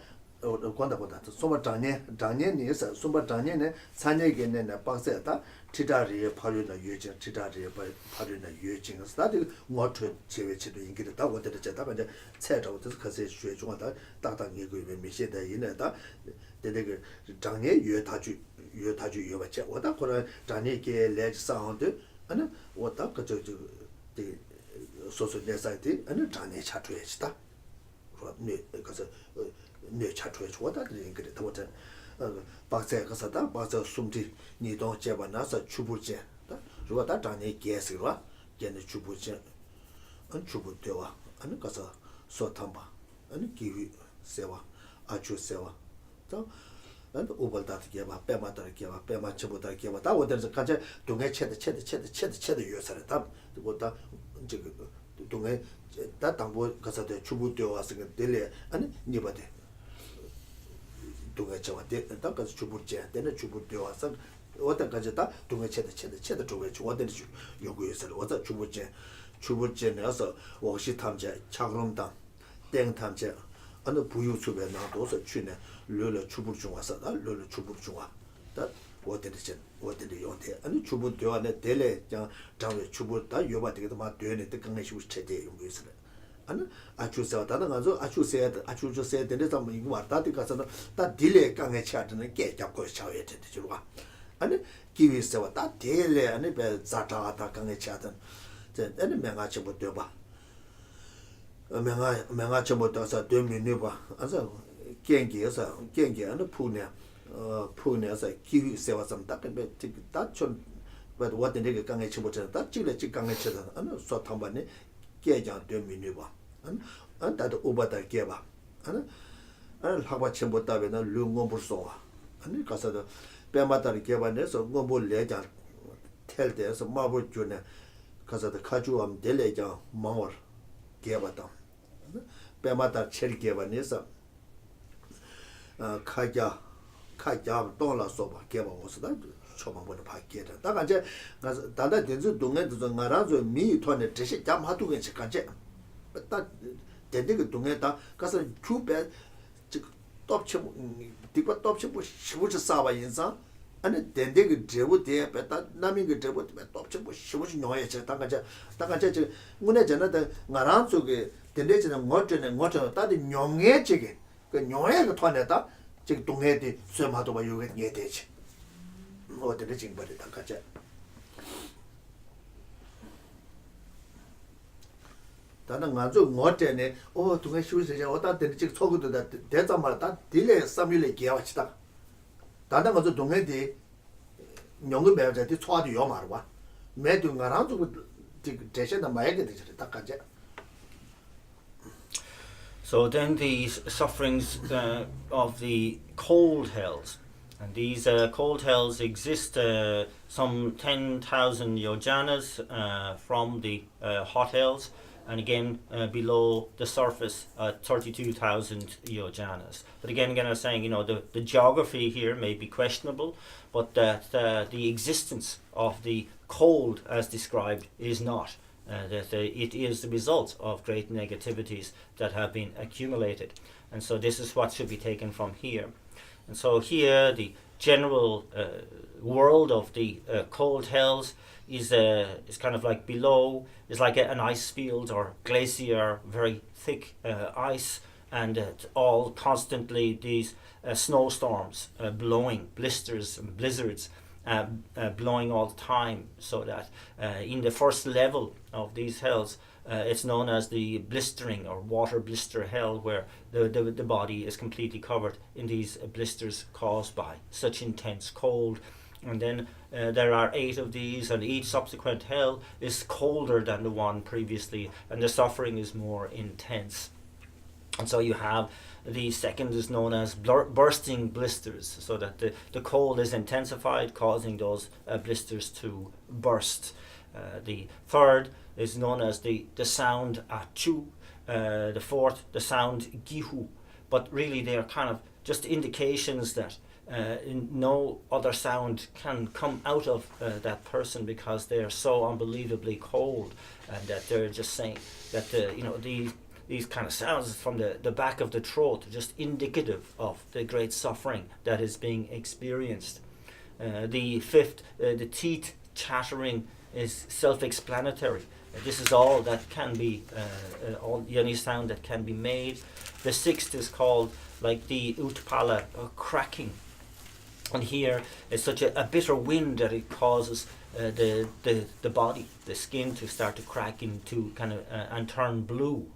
관다보다 숨바 장년에서 숨바 장년에 산에게는 박세다 지다리에 파류나 유진 지다리에 파류나 유진 스타디 뭐트 제외치도 인기를 다 원대로 제다가 이제 체적도 그것에学중하다 딱딱 이거 미세다 이내다 되게 장년 유다주 유바체 오다 그런 장년께 레지 사운드 아니 오다 그저 소소내 사이트 아니 장년 차트에시다 네 그래서 네 차트에 좋다 그래 더 박세 가서다 박세 숨지 니도 제반나서 주부제如果다 장년 계스가 걔네 주부제 안 주부되와 아니 가서 소탐바 아니 기위 세와 아주 세와 또 안 오벌다트 개바 빼마다르 개바 빼마치보다 개바 다 어디서 가자 동해 체드 요사를 다 그거다 저기 동해 다 당보 가서도 주부되어 와서 될래 아니 니바데 동해 저한테 다 가서 주부제 되는 주부되어 와서 어디까지 다 동해 체드 쪽에 어디 요구해서 어디 주부제에서 워시 탐제 차그럼다 땡 탐제 어느 부유수배 나도서 취네 르르 주부 중 와서 르르 주부 중 와. 다 어디를 요대 아니 주부 되어네 델레 장we 주부 다 요바되게도 막 되네 뜻강에 쉬고 체제 용구에서 아니 아주세요 다른 가서 아주세요 되는 사람 이거 왔다디 가서는 다 딜레 강에 차드는 게 잡고 샤워해 되지 주가 아니 기위세와 다 딜레 아니 배 자타다 강에 차든 제 아니 명아치 못 되봐 명아치 못 돼서 되면 봐 아서 gen기에서 gen기는 푸네에서 기위세와 좀 딱게 다촌 왜 어디에 강에 치보잖아 다 찔레 강에 쳐서 아니 소탐반에 깨장 되면 봐 안 다도 오바다 깨봐 아니 하바 첨보다베는 룽고불소 아니 가서도 빼마다를 깨반에서 뭐뭘 내자 텔데에서 마블 주네 가서도 가주함 델레자 마월 깨봤다 빼마다 첼 깨반에서 카자 돈라 소바 깨봐 오스다 초반부터 바뀌다 다가 이제 가서 다다 된저 동네도 나라서 미 토네 뜻이 잠하두게 지까지 딱 된데 동네다 가서 주배 톱치 디고 톱치 뭐 시부지 싸바 인사 아니 된데 제부대 배다 남이 제부 톱치 뭐 시부지 녀에 저 다가자 저 문에 전에다 나랑 속에 된데지는 뭐저 다들 녀에 지게 그 녀에 토네다 지금 동네에 쇠마도 봐 요게 예대지 어디를 징벌이 다가자 다른 가서 뭐때네 동네 쉬우세요 어디다 되지 속도 대자마다 다 딜레 삼일에 기와치다 다른 가서 동네에 연구 매자한테 초아도 요 말아 봐 매도 가랑 좀 대신에 마야게 되지 다가자 So then these sufferings of the cold hells, and these cold hells exist some 10,000 yojanas from the hot hells, and again below the surface 32,000 yojanas. But again I was saying, the geography here may be questionable, but that the existence of the cold as described is not. That it is the result of great negativities that have been accumulated, and so this is what should be taken from here. And so here the general world of the cold hells is kind of like below is like an ice field or glacier, very thick ice, and all constantly these snowstorms blowing, blisters and blizzards blowing all the time, so that in the first level of these hells it's known as the blistering or water blister hell, where the body is completely covered in these blisters caused by such intense cold. And then there are 8 of these, and each subsequent hell is colder than the one previously, and the suffering is more intense. And so you have The second is known as bursting blisters, so that the cold is intensified, causing those blisters to burst. The third is known as the sound achu. The fourth, the sound gihu. But really they are kind of just indications that no other sound can come out of that person, because they are so unbelievably cold, and that they're just saying that these kind of sounds from the back of the throat are just indicative of the great suffering that is being experienced. The fifth, the teeth chattering, is self-explanatory. This is all that can be, the only sound that can be made. The sixth is called like the utpala, or cracking. And here is such a bitter wind that it causes the body, the skin, to start to crack into kind of and turn blue.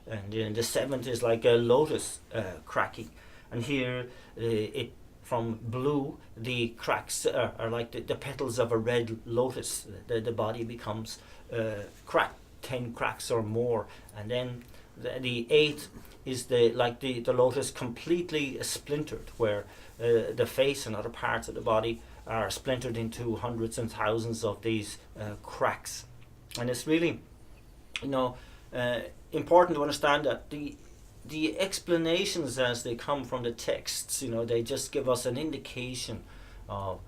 And then the seventh is like a lotus cracking. And here it from blue, the cracks are like the petals of a red lotus. The body becomes cracked, 10 cracks or more. And then the eighth is the lotus completely splintered, where the face and other parts of the body are splintered into hundreds and thousands of these cracks. And it's really, important to understand that the explanations as they come from the texts, they just give us an indication of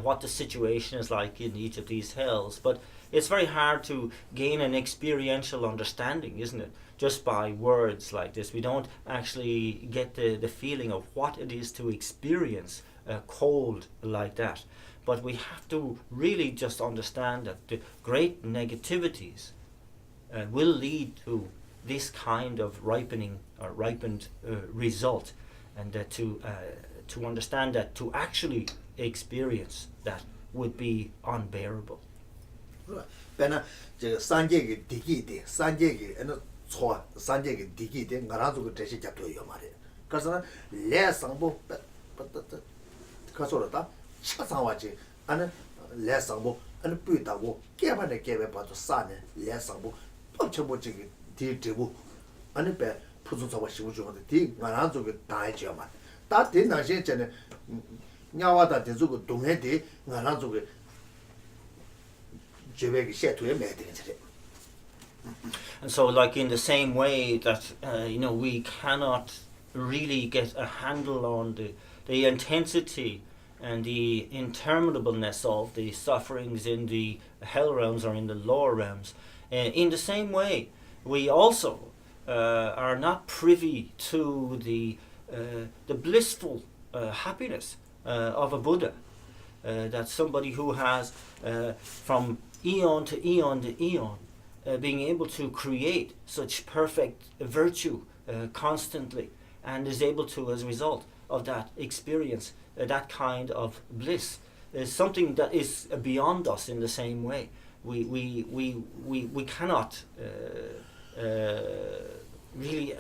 what the situation is like in each of these hells. But it's very hard to gain an experiential understanding, isn't it? Just by words like this. We don't actually get the feeling of what it is to experience cold like that. But we have to really just understand that the great negativities will lead to this kind of ripening or ripened result, and to understand that to actually experience that would be unbearable. 배나 저 산계기 디기데 산계기 에너 초 산계기 디기데 나라도 대시 잡도요 말이야. 그래서 레상보 가서라다 차상와지 아니 레상보 아니 뿌이다고 깨반에 깨배 봐도 싸네 레상보 뻔쳐보지 디디고 아니 배 푸준사와 시부주한테 디 나라도 다해줘 말. 다 된나시 전에 냐와다 대주고 동해디 나라도 And so, like in the same way that we cannot really get a handle on the intensity and the interminableness of the sufferings in the hell realms or in the lower realms, in the same way we also are not privy to the blissful happiness of a Buddha. That somebody who has from eon to eon to eon being able to create such perfect virtue constantly, and is able to, as a result of that experience, that kind of bliss, is something that is beyond us in the same way. We cannot really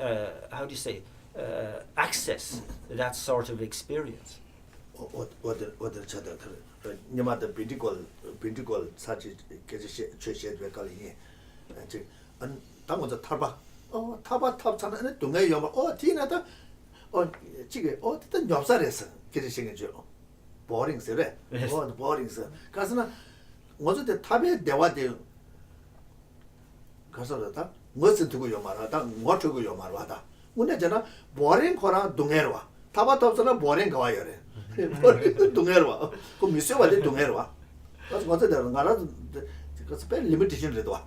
access that sort of experience. 어디 찾아들 님한테 비디골 사지 계시 최시에 걸리니 안 당고서 타봐 타봐 탑차는 동네 요마 뒤나다 지게 어떤 엽살에서 계시 생겨죠 보링스래 보링스 가서는 어저께 탑에 대화돼 가서다 무슨 두고 요마라다 뭐 두고 요마라다 문제잖아 보링 거랑 동네로 와 타바 탑차는 보링 가와요래 동해로 그 미세와데 동해로 그래서 어떻게 되는 거라도 그 스펠 리미테이션도 와.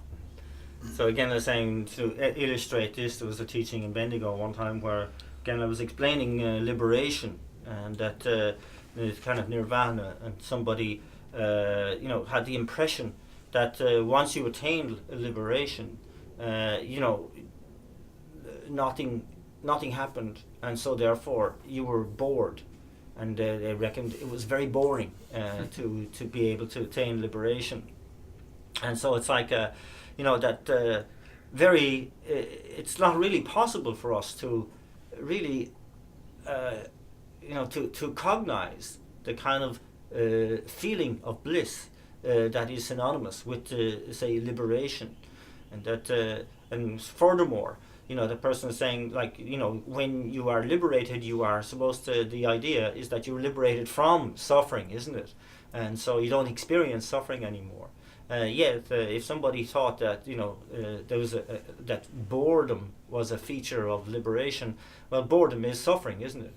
So again, I was saying, to illustrate this, there was a teaching in Bendigo one time where again I was explaining liberation, and that it's kind of nirvana, and somebody had the impression that once you attained liberation, nothing happened, and so therefore you were bored. And they reckoned it was very boring to be able to attain liberation. And so it's like, that it's not really possible for us to really, to cognize the kind of feeling of bliss that is synonymous with, say, liberation. And that, and furthermore, the person is saying, like, when you are liberated, you are supposed to, the idea is that you're liberated from suffering, isn't it? And so you don't experience suffering anymore. If somebody thought that there was that boredom was a feature of liberation, well, boredom is suffering, isn't it?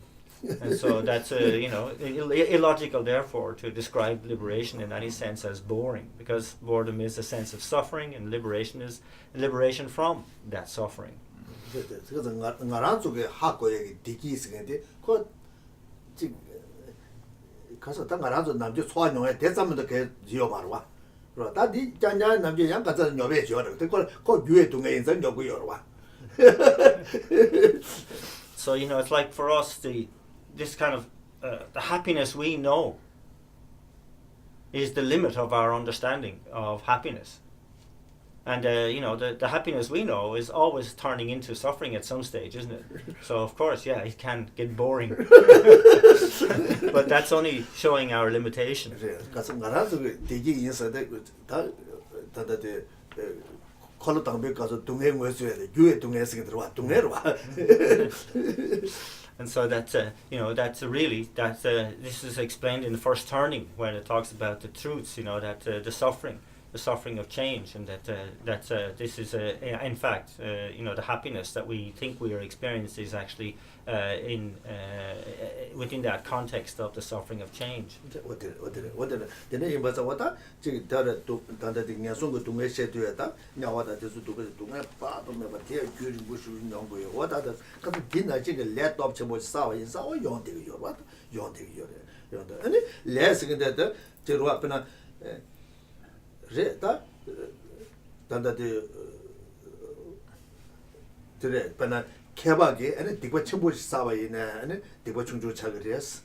And so that's illogical, therefore, to describe liberation in any sense as boring, because boredom is a sense of suffering, and liberation is liberation from that suffering. 그래서 나랑 쪽에 학교에 디기 있는데 그 가서 당 나랑 쪽 남주 소환용에 대사면도 그 지어 봐라 와. 그러다 다디 잔잔 남주 양 가서 녀배 지어라. 그 유에 동에 인생 여고 열어 와. So it's like for us this kind of the happiness we know is the limit of our understanding of happiness. And the happiness we know is always turning into suffering at some stage, isn't it? So of course, it can get boring. But that's only showing our limitation. 가서 나라서 되게 인사데 다다데 컬러 당배 가서 동해 모여야 돼. 유에 동해에서 들어와. 동해로 와. And so that's this is explained in the first turning, when it talks about the truths, that the suffering of change, and that this is in fact the happiness that we think we are experiencing is actually within that context of the suffering of change. 어디래. 내가 이봐서 왔다. 지금 다들 그냥 송고 동해 셔도였다. 나와다 돼서 동해 빠도 매바 대 규리 무슨 연구에 왔다. 그래서 뒤나 지금 랩톱 좀 싸워 용되게 요 용되게 요래. 아니 레스인데 저 앞에나 제다 단다데 그래 바나 개박에 아니 디바 첨부 싸워이네 아니 디바 충주 차그레스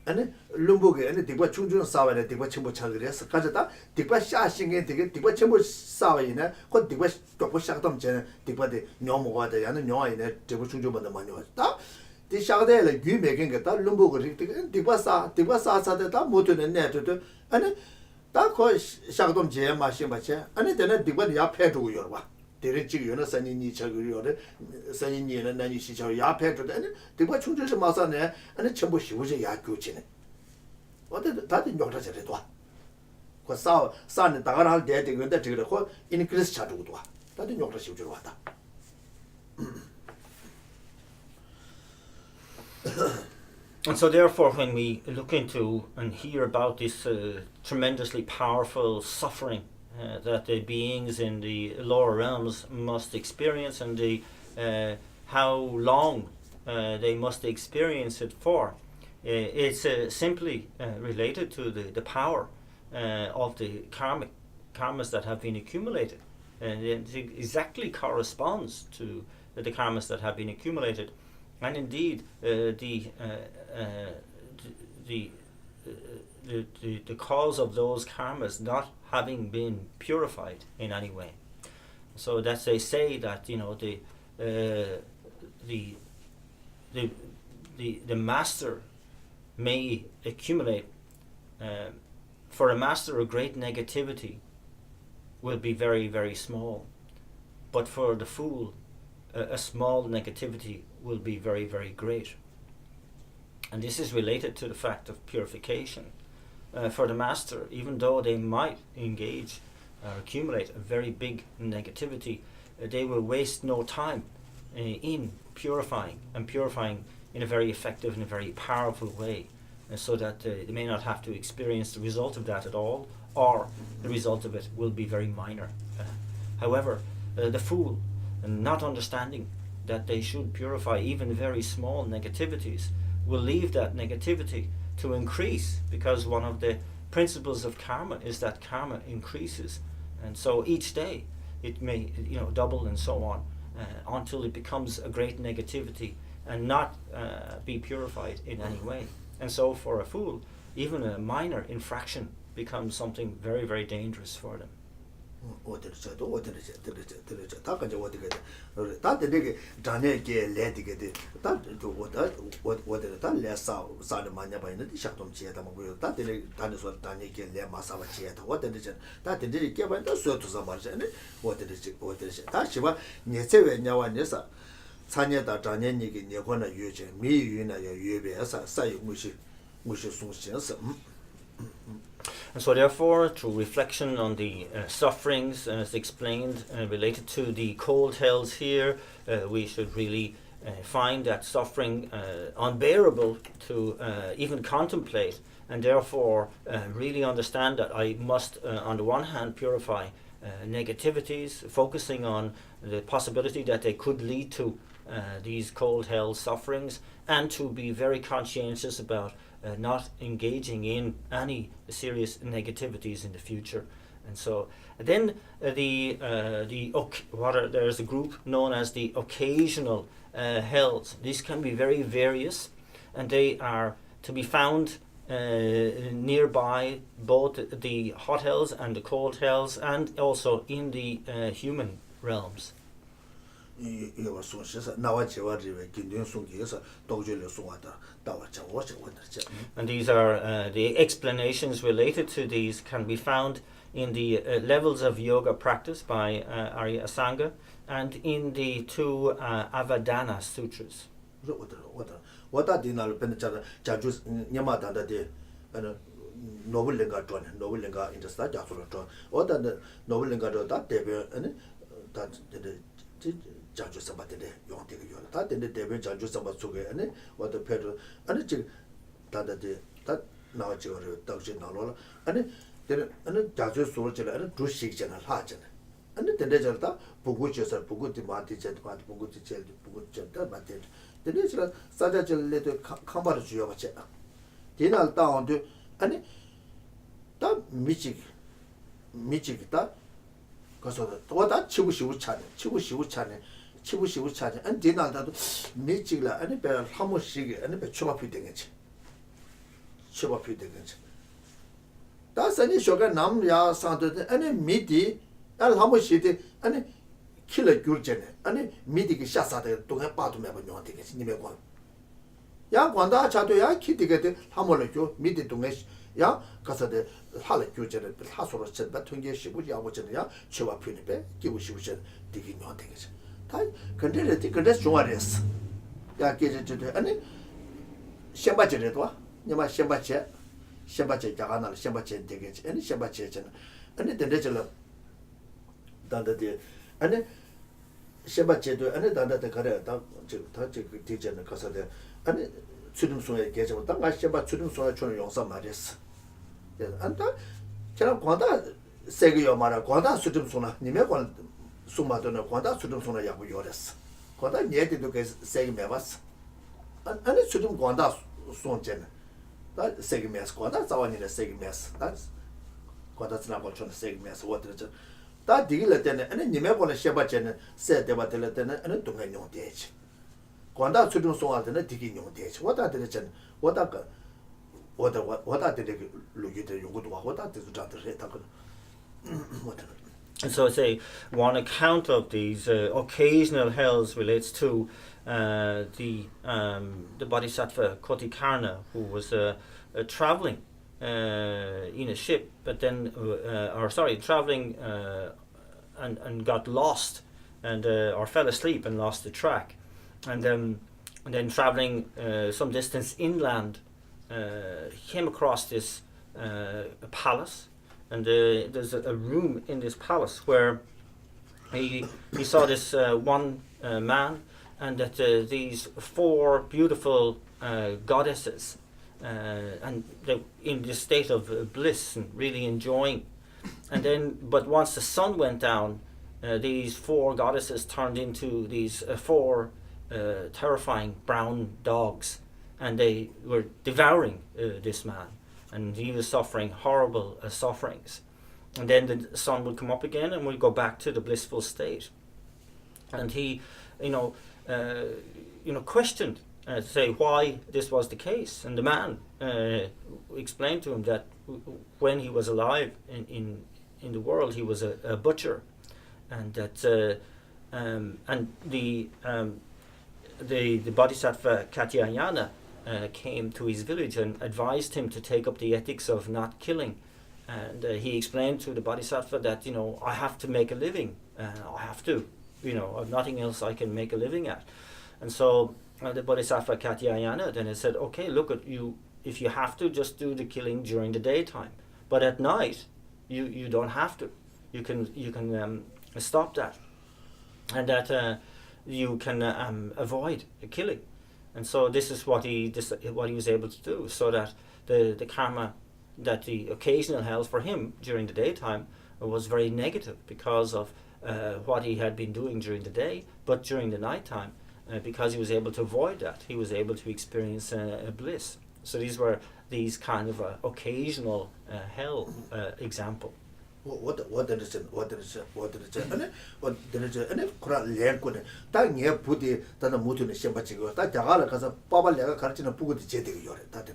아니 lumbo게 아니 디바 충주 싸워네 디바 첨부 차그레스 가져다 디바 샤싱에 되게 디바 첨부 싸워이네 그 디바 또 시작하면 제 디바데 녀모가데 야는 녀아이네 디바 충주보다 많이 왔다 디 샤가데를 규메겐게다 lumbo게 디바 싸사데다 모두는 내도 아니 다코 샤가돔 제 마시 마체 아니 되는 디바 야 패두고 열와 대리 지금 산인이 저거를 산인이는 난이 시절 야 패두데 아니 디바 충전시 마사네 아니 전부 시우제 야 교치네 어때 다들 욕다 저래도 그 싸는 다가를 할 때 되는데 저거 그 인크리스 차두고도 와 다들 욕다 시우제로 왔다 And so therefore, when we look into and hear about this tremendously powerful suffering that the beings in the lower realms must experience, and how long they must experience it for, it's simply related to the power of the karmas that have been accumulated. And it exactly corresponds to the karmas that have been accumulated. And indeed, the cause of those karmas not having been purified in any way. So that they say that the master may accumulate. For a master, a great negativity will be very, very small, but for the fool, a small negativity will be very, very great. And this is related to the fact of purification. For the master, even though they might engage or accumulate a very big negativity, they will waste no time in purifying in a very effective and a very powerful way, so that they may not have to experience the result of that at all, or the result of it will be very minor. However, the fool, not understanding that they should purify even very small negativities, will leave that negativity to increase, because one of the principles of karma is that karma increases, and so each day it may double and so on until it becomes a great negativity and not be purified in any way. And so for a fool, even a minor infraction becomes something very, very dangerous for them. 어디를 쳐도 어디를 다 가져 어디게 다 되게 단에게 레디게 다 어디를 다 레사 사를 많이 봐있는데 샤톰 지에다 뭐 다 되게 단에서 단에게 레 마사와 지에다 어디를 다 되게 깨봐도 소투사 말잖아 어디를 다 시바 네세외 냐와네사 산에다 단에니게 네거나 유제 미유나 유베사 사이 무시 송시에서 And so therefore, through reflection on the sufferings as explained related to the cold hells here, we should really find that suffering unbearable to even contemplate, and therefore really understand that I must on the one hand purify negativities, focusing on the possibility that they could lead to these cold hell sufferings, and to be very conscientious about not engaging in any serious negativities in the future. And so then there's a group known as the occasional hells. These can be very various, and they are to be found nearby both the hot hells and the cold hells, and also in the human realms. And these are the explanations related to these can be found in the levels of yoga practice by Arya Asanga and in the two Avadana sutras. 장주 선바들의 용되게 요라 다 된데 대변 장주 선바 속에 아니 와도 패도 아니 지금 다다데 다 나와지거려 떡지 나로라 아니 되는 아니 장주 소를 아니 두식잖아 하잖아 아니 된데 저다 보고 줘서 보고 디마티 제도 마티 보고 제도 보고 줬다 마티 되는 저 사자절레도 칸바를 주여 봤지 디날 다운도 아니 다 미치기다 가서 또다 치고 싶고 차네 안 디날다도 미치라 아니 배 한번씩 아니 배 초밥이 되겠지 다산이 쇼가 남야 산도 아니 미디 알 한번씩 아니 킬러 줄잖아 아니 미디기 샤사데 동에 빠도 매번 용 되겠지 님의 관 야, 관다 차도 야 키디게 한번을 줘 미디 동에 야 가서데 할을 교제를 하소로 쳤다 통계 시부 야고잖아요. 치와 피니베 기부 시부전 되게 용 되겠지 다 근데 좋아했어 야 계제도 아니 셴바제래도 니마 셴바제 자가나 셴바제 되겠지 아니 셴바제잖아 아니 된대절로 단다데 아니 셴바제도 아니 단다데 가래 다저 되잖아 가서데 아니 주름소에 계정 땅가 셴바 주름소에 촌 용사 말했어 안다 제가 관다 세계요 말아 관다 주름소나 님의 관 수마도는 관다 주름소나 야고 요랬어 관다 얘들도 그 세계 매봤어 아니 주름 관다 손전에 다 세계 매스 관다 자원이네 세계 매스 다 관다 지나고 촌 세계 매스 어디죠 다 디길 때는 아니 님의 관을 셴바제는 세대바들 때는 아니 동네 용대지 관다 주름 송한테는 디기 용대지 와다들잖아 와다가 와다들이 로기들 요구도 하고 와다들도 자들 다 And so I say one account of these occasional hells relates to the Bodhisattva Kotikarna, who was traveling in a ship, but then traveling and got lost and or fell asleep and lost the track, and then traveling some distance inland, came across this palace. And there's a room in this palace where he saw this one man, and that these four beautiful goddesses, and they in this state of bliss and really enjoying. And then, but once the sun went down, these four goddesses turned into these four terrifying brown dogs, and they were devouring this man. And he was suffering horrible sufferings. And then the sun would come up again and would go back to the blissful state. And he, questioned to say why this was the case. And the man explained to him that when he was alive in in the world. He was a butcher, and that the Bodhisattva Katyayana came to his village and advised him to take up the ethics of not killing. And he explained to the Bodhisattva that, I have to make a living. I have to, I've nothing else I can make a living at. And so the Bodhisattva Katyayana then said, okay, look at you, if you have to, just do the killing during the daytime. But at night, you don't have to. You can stop that. And that you can avoid killing. And so this is what he was able to do, so that the karma, that the occasional hell for him during the daytime was very negative because of what he had been doing during the day, but during the nighttime, because he was able to avoid that, he was able to experience a bliss. So these were these kind of occasional hell example. What did it? And Quran Lenkun, that near Pudi, than a Mutun Shabachigo, that Jagala Casa, Papa Lega Cartina Pugu Jetigo, that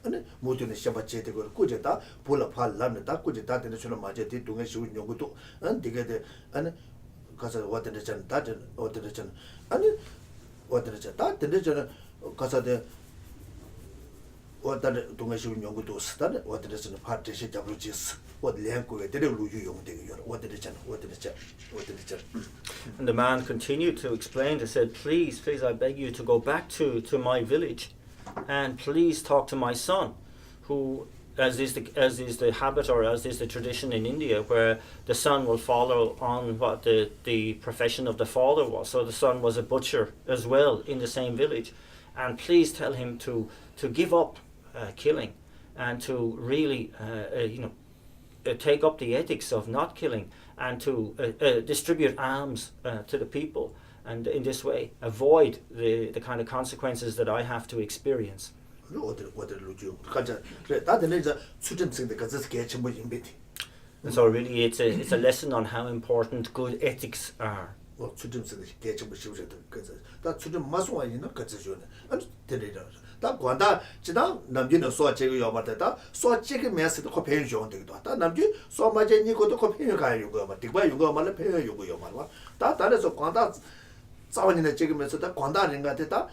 and Mutun Shabachetigo, Kujeta, Pula Pal Lamita, Kujeta, the National Majeti, Tungashu Yogutu, and Digate, and Casa what did it? That what did it? And what did it? That the region Casa de what that Tungashu Yogutu study, what is in the partition WGs. What did it? And the man continued to explain. He said, please, I beg you to go back to my village, and please talk to my son, who, as is the habit, or as is the tradition in India, where the son will follow on what the profession of the father was. So the son was a butcher as well in the same village, and please tell him to give up killing, and to really take up the ethics of not killing, and to distribute alms to the people, and in this way avoid the kind of consequences that I have to experience. And so really it's a lesson on how important good ethics are. 다 관다 지당 남주는 소체가 요마다 소체가 메시도 코페인 용되기도 하다 남주 소마제 니고도 코페인 가요 거 막, 디바 요거 말을 페요 요거 말와 다 다래서 관다 자원이네 찍으면서 다 관다인가 됐다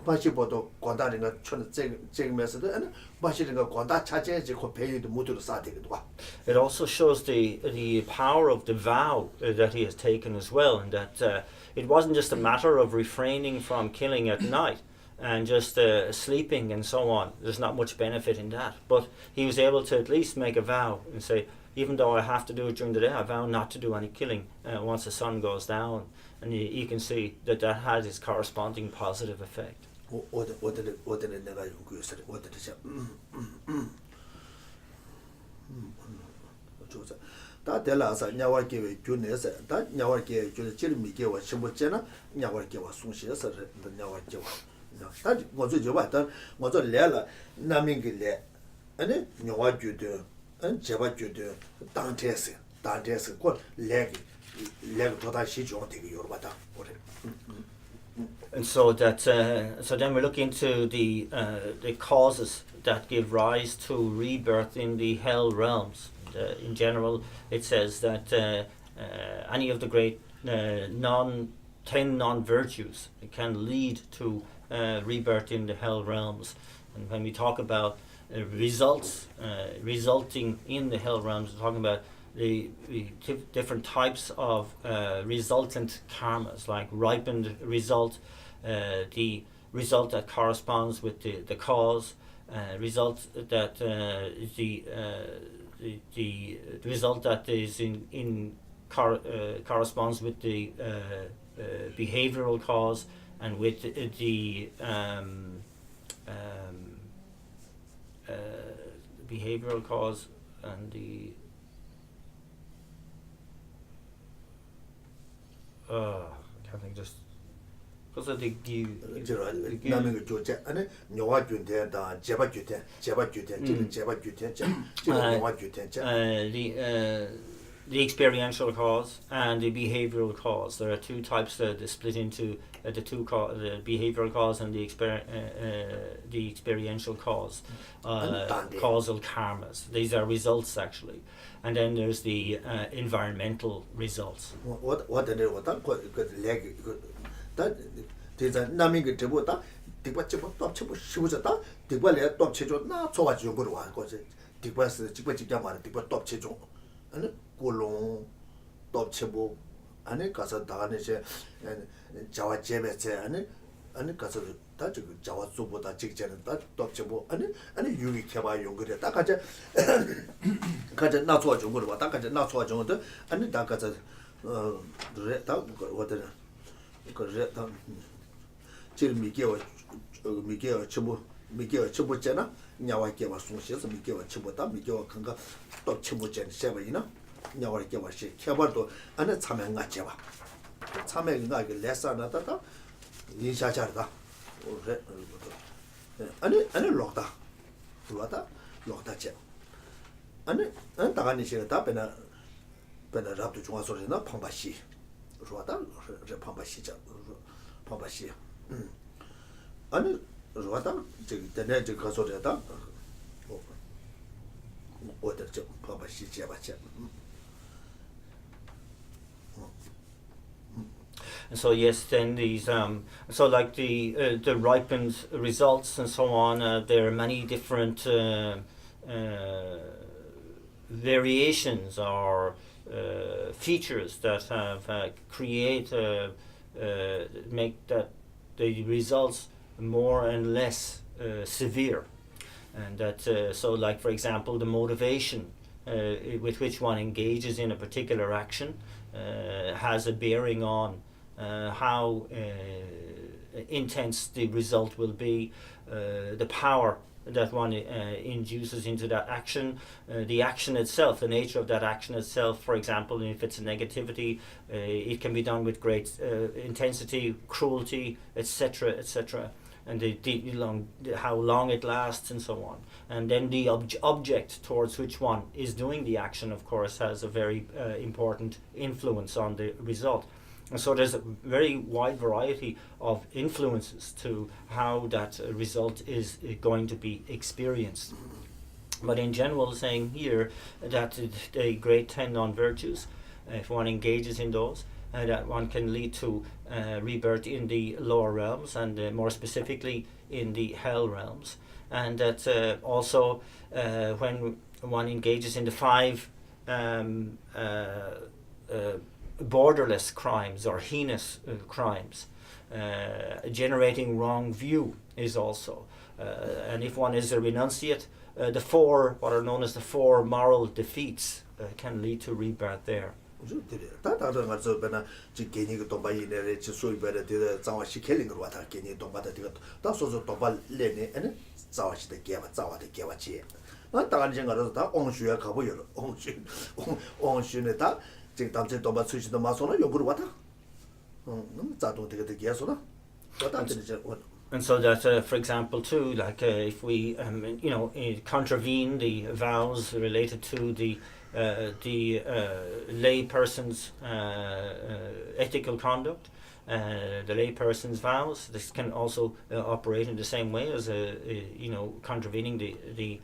바시보도 관다인가 촌 찍으면서도 아니 바시가 관다 차제지 코페인도 모두로 싸되기도 와. It also shows the power of the vow that he has taken as well, and that it wasn't just a matter of refraining from killing at night and just sleeping and so on. There's not much benefit in that, but he was able to at least make a vow and say, even though I have to do it during the day, I vow not to do any killing once the sun goes down. And you can see that had its corresponding positive effect. What did never you say? What did it say? 다 delasa nyawa kewe gyunese 다 nyawa ke gyune chirmi ke wa shimbochena nyawa ke wa sungshesa the nyawa ke wa 다 ngozo joba 다 ngozo lela namingi le ane nyawa gyude an jeba gyude dantese ko leg toda shi jong de yorba da ore. And so that so then we look into the causes that give rise to rebirth in the hell realms. In general, it says that any of the great 10 non-virtues can lead to rebirth in the hell realms. And when we talk about results resulting in the hell realms, we're talking about the different types of resultant karmas, like ripened result, the result that corresponds with the cause, result that the result that is corresponds with the behavioral cause, and with the behavioral cause and the I can't think, just because of the the experiential cause and the behavioral cause. There are two types that split into the the behavioral cause and the experiential cause, causal karmas. These are results actually, and then there's the environmental results. What that there's a naming it to what the what she was a the well top chejo not so much you go to one because it was the Chiquamar, the top chejo, and Colon, top chebo, and a casa darnish and Java Jebet, and a casa that Java Zubo, that chicken, that top chebo, and you came younger at Takaja, Kaja not what you go to Takaja, not what you want, and the Takaja, what the Miguel Chibu Chena, Nawa gave us some shares, Miguel Chibota, Miguel Kanga, Dog Chibu Chen, Shavina, Nawa gave us shake, Cabato, and a Tamanga Java. Tamang like less another, Yishachata, and a locked Jet. And Taganish up and a rap to Chuasorina, Pampashi, Rota, Pampashi. And Rota, the net Casodeta, what the Pampashi Javacha. And so yes, then these so like the ripened results and so on. There are many different variations or features that have make that the results more and less severe, and that so like for example the motivation with which one engages in a particular action has a bearing on how intense the result will be, the power that one induces into that action, the action itself, the nature of that action itself. For example, if it's a negativity, it can be done with great intensity, cruelty, etc., etc., and how long it lasts and so on. And then the object towards which one is doing the action, of course, has a very important influence on the result. And so there's a very wide variety of influences to how that result is going to be experienced. But in general, saying here that the great 10 non-virtues, if one engages in those, that one can lead to rebirth in the lower realms, and more specifically in the hell realms. And that also when one engages in the 5 borderless crimes or heinous crimes, generating wrong view is also, and if one is a renunciate, the 4 what are known as the 4 moral defeats can lead to rebirth there. And so that, for example, too, like if we, contravene the vows related to the lay person's ethical conduct, the lay person's vows, this can also operate in the same way as contravening the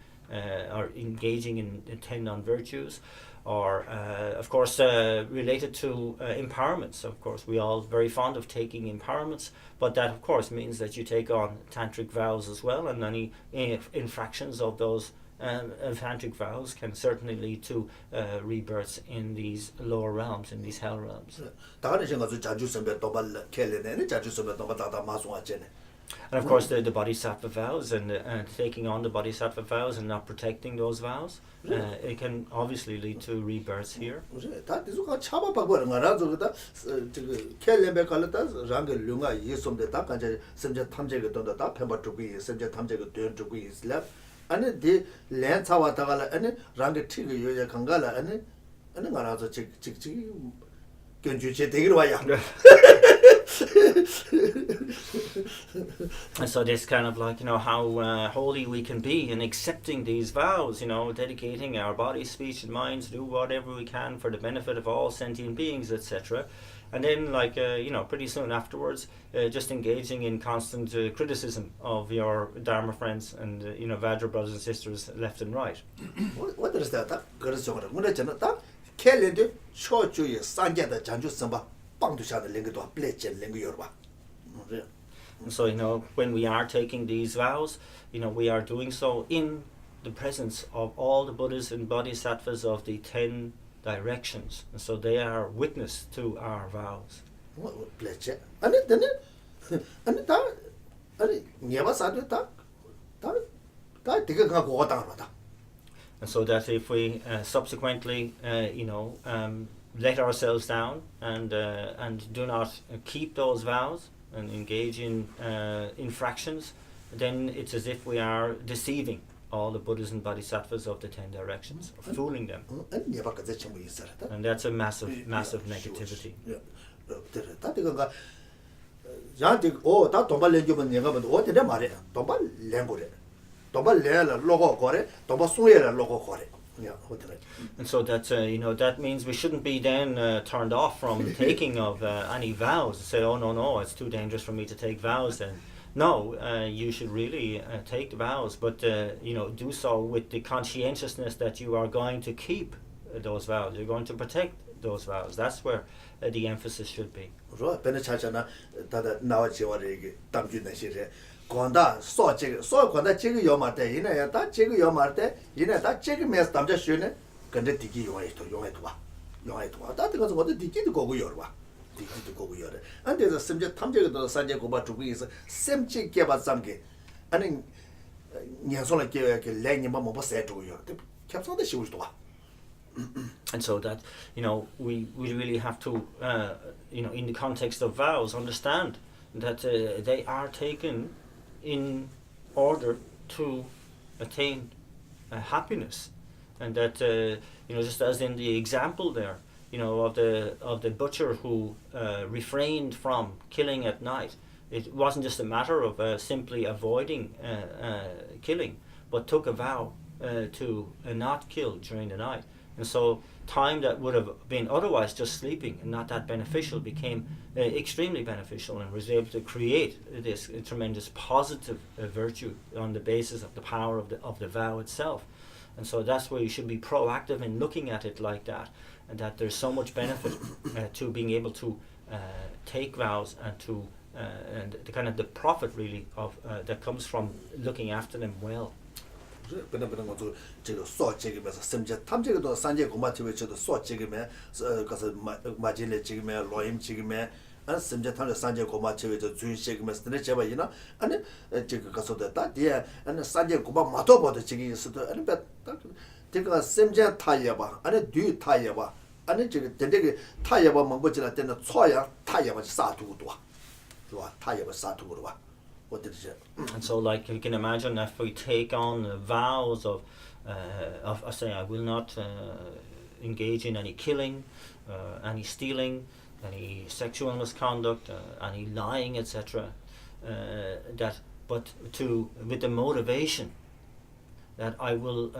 or engaging in 10 non-virtues. Or, of course, related to empowerments. Of course, we all very fond of taking empowerments, but that, of course, means that you take on tantric vows as well, and any infractions of those tantric vows can certainly lead to rebirths in these lower realms, in these hell realms. And of course, the bodhisattva vows and taking on the bodhisattva vows and not protecting those vows, it can obviously lead to rebirths here. And so this kind of like, how holy we can be in accepting these vows, dedicating our body, speech and mind to do whatever we can for the benefit of all sentient beings, etc. And then pretty soon afterwards, just engaging in constant criticism of your Dharma friends and, Vajra brothers and sisters left and right. What is that? 그래서 저는 딱 캘린더 초주의 산계의 장주 선바 방두샤의 랭거도 플레체 랭거 열봐. And so, when we are taking these vows, we are doing so in the presence of all the Buddhas and Bodhisattvas of the 10 directions. And so they are witness to our vows. 플레체. 아니 녀바 사도 다 되게 갖고 왔다 갔다. And so that if we subsequently, let ourselves down and do not keep those vows and engage in infractions, then it's as if we are deceiving all the Buddhas and Bodhisattvas of the 10 directions, fooling them. And that's a massive negativity. And so that that means we shouldn't be then turned off from taking of any vows. Say, oh no, it's too dangerous for me to take vows. Then no, you should really take the vows, but do so with the conscientiousness that you are going to keep those vows. You're going to protect those vows. That's where the emphasis should be. 건다 건다 요마때 이내야 다 요마때 이내 다 메스 담자 쉬네 근데 디기 용해도 와 다들 어디 디기도 고고 열와 디기도 고고 열어 안데서 심지 탐제도 산제 고바 두고 있어 셈치 개바 삼게 아니 녀손을 개게 랭이마 뭐 세도 열 캡선데 쉬우도 와. And so that we really have to in the context of vows understand that they are taken in order to attain happiness, and that just as in the example there, of the butcher who refrained from killing at night, it wasn't just a matter of simply avoiding killing, but took a vow to not kill during the night. And so time that would have been otherwise just sleeping and not that beneficial became extremely beneficial, and was able to create this tremendous positive virtue on the basis of the power of the vow itself. And so that's where you should be proactive in looking at it like that, and that there's so much benefit to being able to take vows and to and the kind of the profit really of that comes from looking after them well. 그런 것도 제가 소책이면서 심지어 탐제도 산제 고마티에 저도 소책이면 가서 마진에 지금에 로임 지금에 안 심지어 탐제 산제 고마티에 저 주식이면서 내 제가 이나 아니 제가 가서도 다 뒤에 아니 산제 고마 마도보도 지금 있어도 아니 제가 심지어 타야봐 아니 뒤 타야봐 아니 제가 된데 타야봐 먹고지나 때는 초야 타야봐 사두고도 와 좋아 타야봐 사두고도 와. And so, like you can imagine, if we take on vows of say, I will not engage in any killing, any stealing, any sexual misconduct, any lying, etc. But with the motivation that I will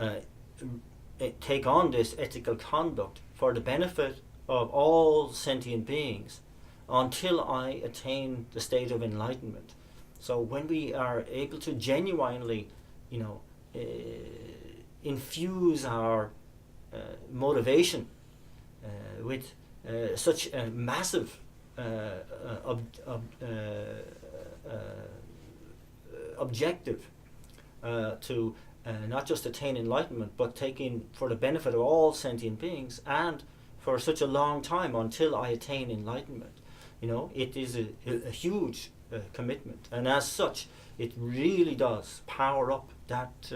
take on this ethical conduct for the benefit of all sentient beings until I attain the state of enlightenment. So when we are able to genuinely, infuse our motivation with such a massive objective to not just attain enlightenment, but taking for the benefit of all sentient beings and for such a long time until I attain enlightenment, it is a huge commitment, and as such it really does power up that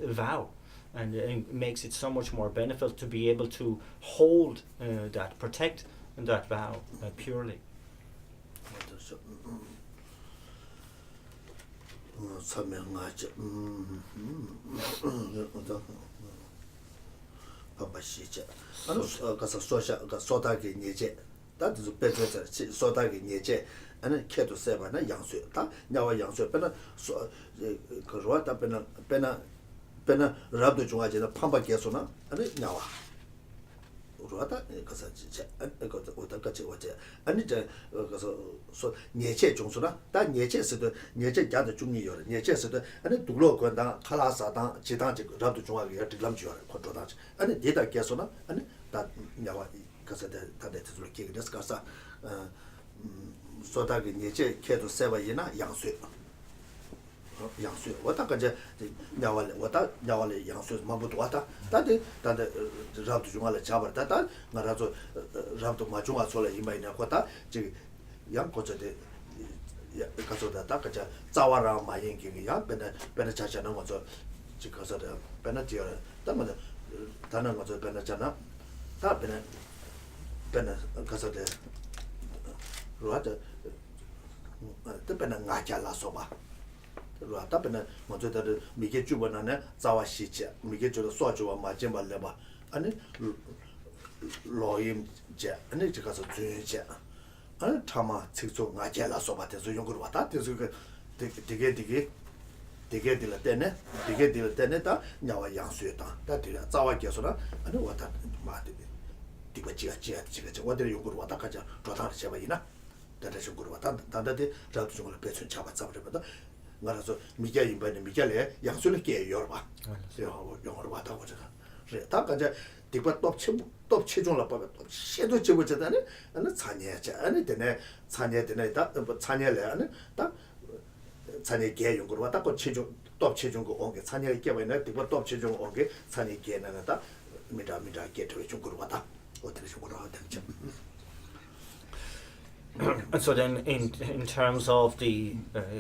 vow, and it makes it so much more beneficial to be able to hold protect that vow purely. 다 배줘서 소다기 예제 아니 캐도 세바나 양수 다 냐와 양수 빼나 그러와 다 빼나 랍도 중앙에는 판바 계소나 아니 냐와 우리가 그래서 진짜 그것도 어떻게 어째 아니 그래서 소 예제 중수나 다 예제에서도 예제 자도 중요해요 예제에서도 아니 둘로 건다 칼라사다 지단지 랍도 중앙에 들람지요 컨트롤다 아니 데이터 계소나 아니 다 냐와 그래서 다 데이터로 기계에서 가서 소다기 예제 캐도 세바이나 양수 양수 왔다까지 냐왈 왔다 냐왈 양수 마부도 왔다 다데 랍도 중앙에 잡았다 다 나라서 랍도 마중아 솔에 이마이나 왔다 지 양고저데 가서다 다까지 자와라 마yen기 야 베나 자자는 거저 지 가서다 베나 지어 다만 다는 거저 베나 자나 다 베나 가서다 로하다 베나 나자라 소바 로하다 베나 먼저다 미게 주번안에 자와시지 미게 주도 소주와 마젠발레바 아니 로임제 아니 지가서 주제 아니 타마 직접 나자라 소바에서 용거로 왔다 그래서 되게 될 때네 다 냐와 양수였다 다 되라 자와 계속나 아니 왔다 마데 디바지가 와들 용거로 왔다 가자 도다를 잡아이나 다다시 용거로 왔다 다다데 자도 정말 배춘 잡아버려다 말아서 미게 임바네 미게래 양수를 깨요 봐 영어로 왔다 보자 그래 다 가자 디바 톱 체중을 봐 쉐도 집어자다네 아니 찬예자 아니 되네 찬예되네 다 찬예래 아니 다 찬예 개 용거로 왔다 그 체중 톱 체중 거 온게 찬예 깨버네 디바 톱 체중 온게 찬예 개나다 미다 개토 중거로 왔다 어떻게 중거로 왔다 So then, in terms of the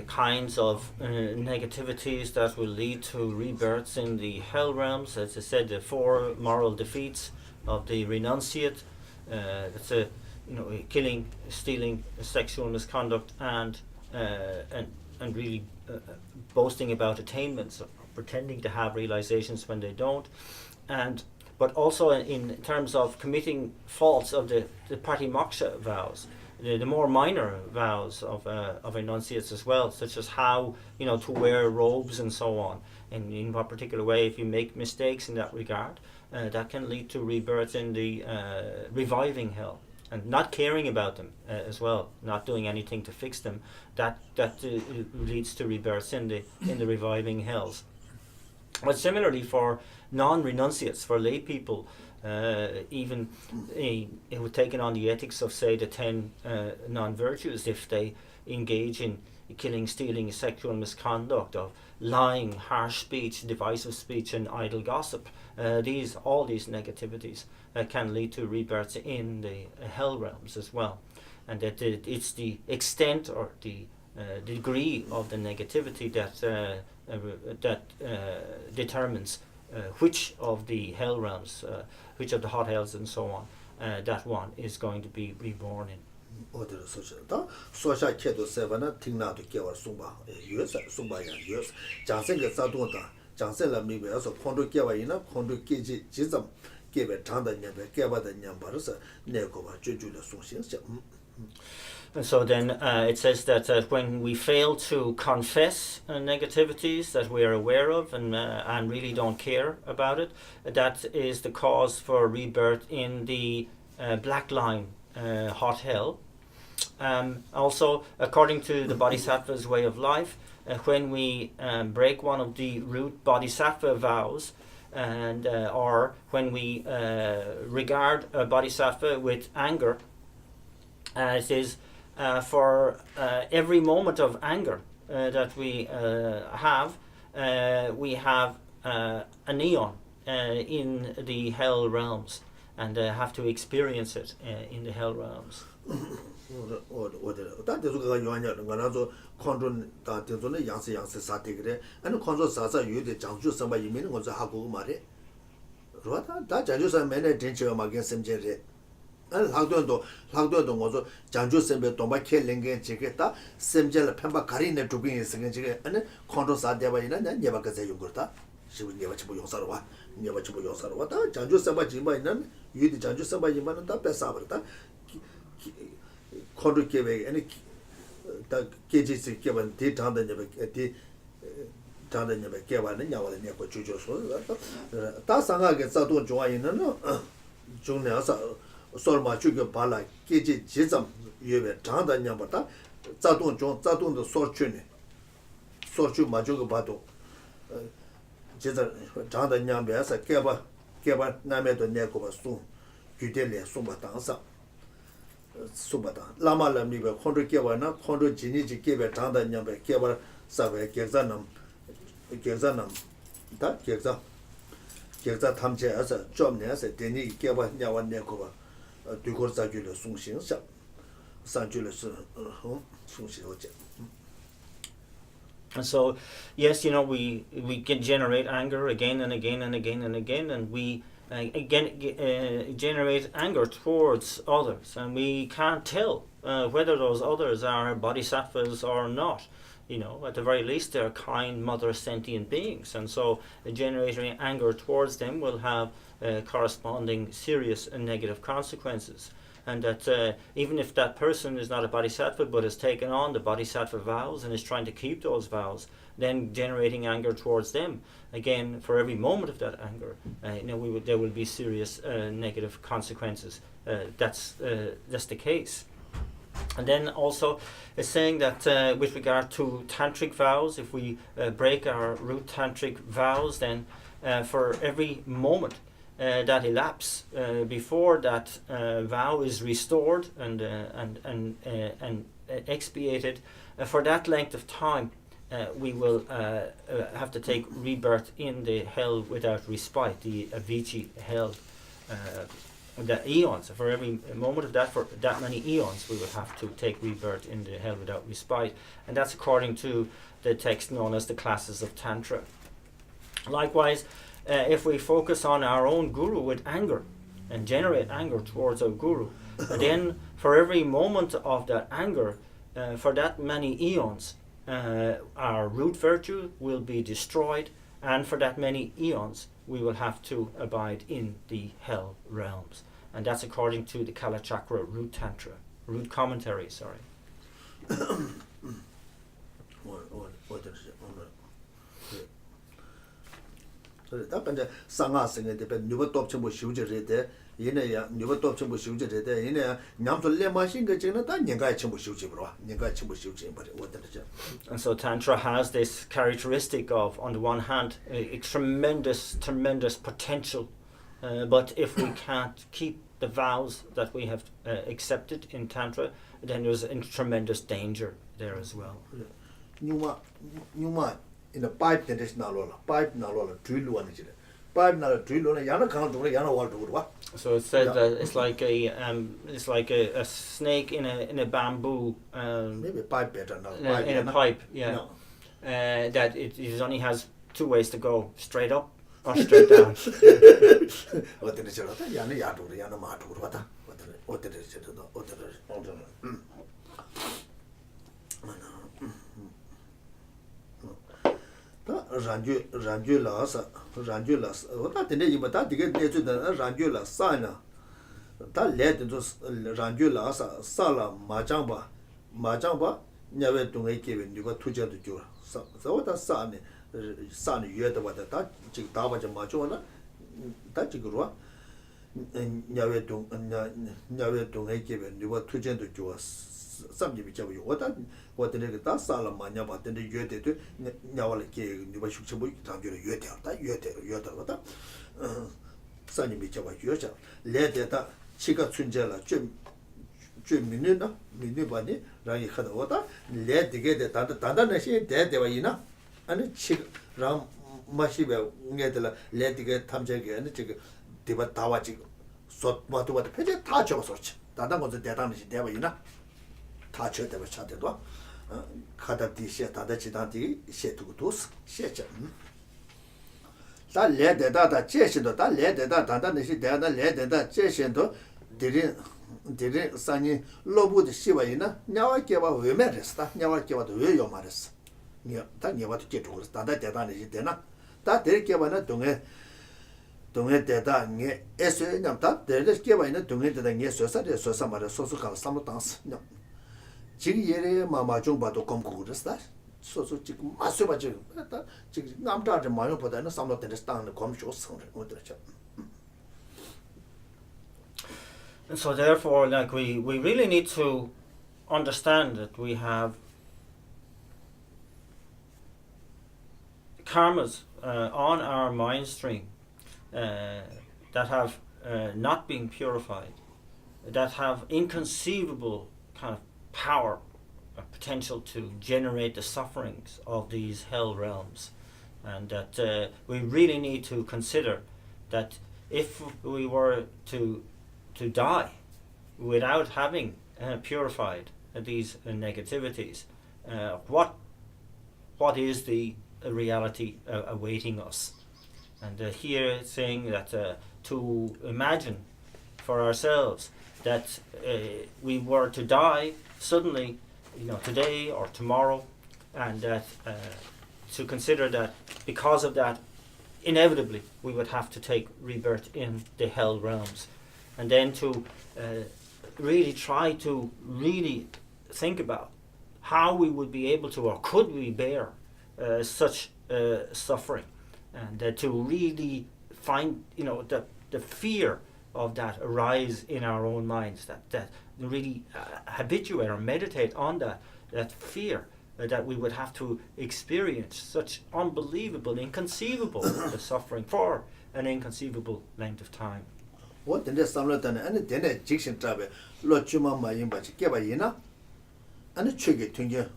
kinds of negativities that will lead to rebirths in the hell realms, as I said, the four moral defeats of the renunciate, it's killing, stealing, sexual misconduct, and really boasting about attainments, or pretending to have realizations when they don't, but also in terms of committing faults of the patimoksha vows. The more minor vows of enunciates as well, such as how to wear robes and so on, and in what particular way, if you make mistakes in that regard, that can lead to rebirth in the reviving hell, and not caring about them as well, not doing anything to fix them. That leads to rebirths in the reviving hells. But similarly, for non-renunciates, for lay people. Even it would take on the ethics of, say, the 10 non-virtues, if they engage in killing, stealing, sexual misconduct, of lying, harsh speech, divisive speech, and idle gossip. All these negativities can lead to rebirths in the hell realms as well, and that it's the extent or the degree of the negativity that determines which of the hell realms, which of the hot hells and so on, that one is going to be reborn in. 어디로 소셔다 소샤 캐도 세바나 팅나도 깨워 숨바 유스 숨바야 유스 장생게 자도다 장생라 미베서 콘도 깨와이나 콘도 깨지 지점 깨베 장다 녀베 깨바다 녀바르서 내고바 쭈쭈로 송신서 And so then it says that when we fail to confess negativities that we are aware of and really don't care about it, that is the cause for rebirth in the black line hot hell. Also, according to the Bodhisattva's way of life, when we break one of the root Bodhisattva vows, and or when we regard a Bodhisattva with anger, it is for every moment of anger that we have a neon in the hell realms, and have to experience it in the hell realms. 다 대소가 요한이라는 거라서 컨트롤 다 대소는 양세 사태 그래 아니 컨트롤 사사 유대 장주 선바 이미는 거서 하고 말해 그러다 다 장주사 맨에 된치가 막게 sem제래 아니 학도도 거서 장주 선배 동바 켈랭게 지겠다 sem제를 편바 가리네 두빈이 있으면 지게 아니 컨트롤 사대바 이나 내가 그새 용거다 지금 내가 지금 용사로 와 다 장주 선바 지마 있는 유대 장주 선바 이만은 다 뺏어버렸다 control give any the KGC given the Tanda the Tanda Gavan and Yawa Neko Chujo. Tasanga gets out to join Junior Solma Sugar Pala, KG Jism, you have Tanda Yamata, Zatun the Sortune, Sortu Majuga Bato, Jizza Tanda Yambas, Gaba Nameto Neko soon, Judelia Sumbatansa. Subata Lama Lamiba, Condor Kiwana, Condor Jiniji Kiba Tanda Nyambe, Kiba Save, Gezanam, that Geza Tamche as a job as a Deni Kiba Yawan Nekova, Duko Sajula Sungshin, Sanjulus Sungshin. And so, yes, you know, we can generate anger again and again and again and again, and we generate anger towards others, and we can't tell whether those others are bodhisattvas or not. You know, at the very least, they're kind, mother, sentient beings, and so generating anger towards them will have corresponding serious and negative consequences. And that even if that person is not a bodhisattva but has taken on the bodhisattva vows and is trying to keep those vows, then generating anger towards them, again, for every moment of that anger, there will be serious negative consequences. That's the case. And then also it's saying that with regard to tantric vows, if we break our root tantric vows, then for every moment that elapse before that vow is restored and expiated, for that length of time, we will have to take rebirth in the hell without respite, the Avicii hell, the eons. For every moment of that, for that many eons, we will have to take rebirth in the hell without respite, and that's according to the text known as the classes of Tantra. Likewise, if we focus on our own guru with anger and generate anger towards our guru, then for every moment of that anger, for that many eons, our root virtue will be destroyed, and for that many eons we will have to abide in the hell realms. And that's according to the Kala Chakra root commentary, sorry. 다 근데 상하생에 대해 누가 돕침고 쉬우지래대 얘네야 누가 돕침고 쉬우지래대 얘네 냠도 레마신 거 지는 다 내가 침고 쉬우지브로 내가 침고 쉬우지 버려 어떻게. And so Tantra has this characteristic of, on the one hand, a tremendous potential, but if we can't keep the vows that we have accepted in Tantra, then there's a tremendous danger there as well. Numa in the pipe that is nalola drill one is pipe na drill on yana count yana wall to. So it said that it's like a snake in a bamboo, maybe pipe better now, in a pipe, yeah. No. That it only has two ways to go, straight up or straight down. What is it? Yana yadu yana matu what is it? Ranju las ota tene yima ta dige nechu da ranju la sa na ta le de ranju la sa la ma chang ba nyawe tu ngai ke ni ba tu ja du jo sa ota sa ne yue da ba da ta ji da ba ja ma jo na ta ji gu ro nyawe tu ngai ke ni ba tu ja du jo samji bi chabu wata ne ta sala ma nya ba de yue de tu nya wala ke ni ba shuk chabu ta ju yue de wata sani bi chabu yue cha le de ta chi ga chun je la ju minu na minu ba ni ra yi kha da wata le de ge de ta na shi de ba yi na ani chi ram ma shi be nge de la le de ge tham je ge ani chi de ba ta wa chi so ma tu ba de pe je ta jo so chi ta da go de ta ni shi de ba yi na 다 쳐대버 차대도 카다디 셰 다다치다디 셰투고도스 셰자 다 레데다다 제시도 다 레데다 다다니시 대다 레데다 제시도 디리 산이 로부드 시바이나 냐와케바 외메레스다 냐와케바도 외요 말했어 냐 다 냐와도 제토스 다다 대다니시 되나 다 데르케바나 동에 동해 대다 게 에스에 남다 대를 깨봐 있는 동해 대다 게 소사데 소사마를 소소가 삼로 당스 지금 예래 마마 좀 봐도 검고 그랬다 소소 지금 마스 봐 지금 지금 남자들 마요보다는 삼로 때는 땅을 검쇼 성을 얻었죠. And so therefore, like we really need to understand that we have karmas on our mind stream that have not been purified, that have inconceivable kind of power, potential to generate the sufferings of these hell realms, and that we really need to consider that if we were to die without having purified these negativities, what is the reality awaiting us? And here it's saying that to imagine for ourselves that we were to die suddenly, today or tomorrow, and that to consider that because of that, inevitably we would have to take rebirth in the hell realms, and then to really try to really think about how we would be able to, or could we bear such suffering, and to really find the fear of that arise in our own minds, that really habituate or meditate on that fear that we would have to experience such unbelievable, inconceivable suffering for an inconceivable length of time. What in this samlet and any dinner jiction travel, Lord Chuma Mayim Bachikibayina, and a chuggy tunja,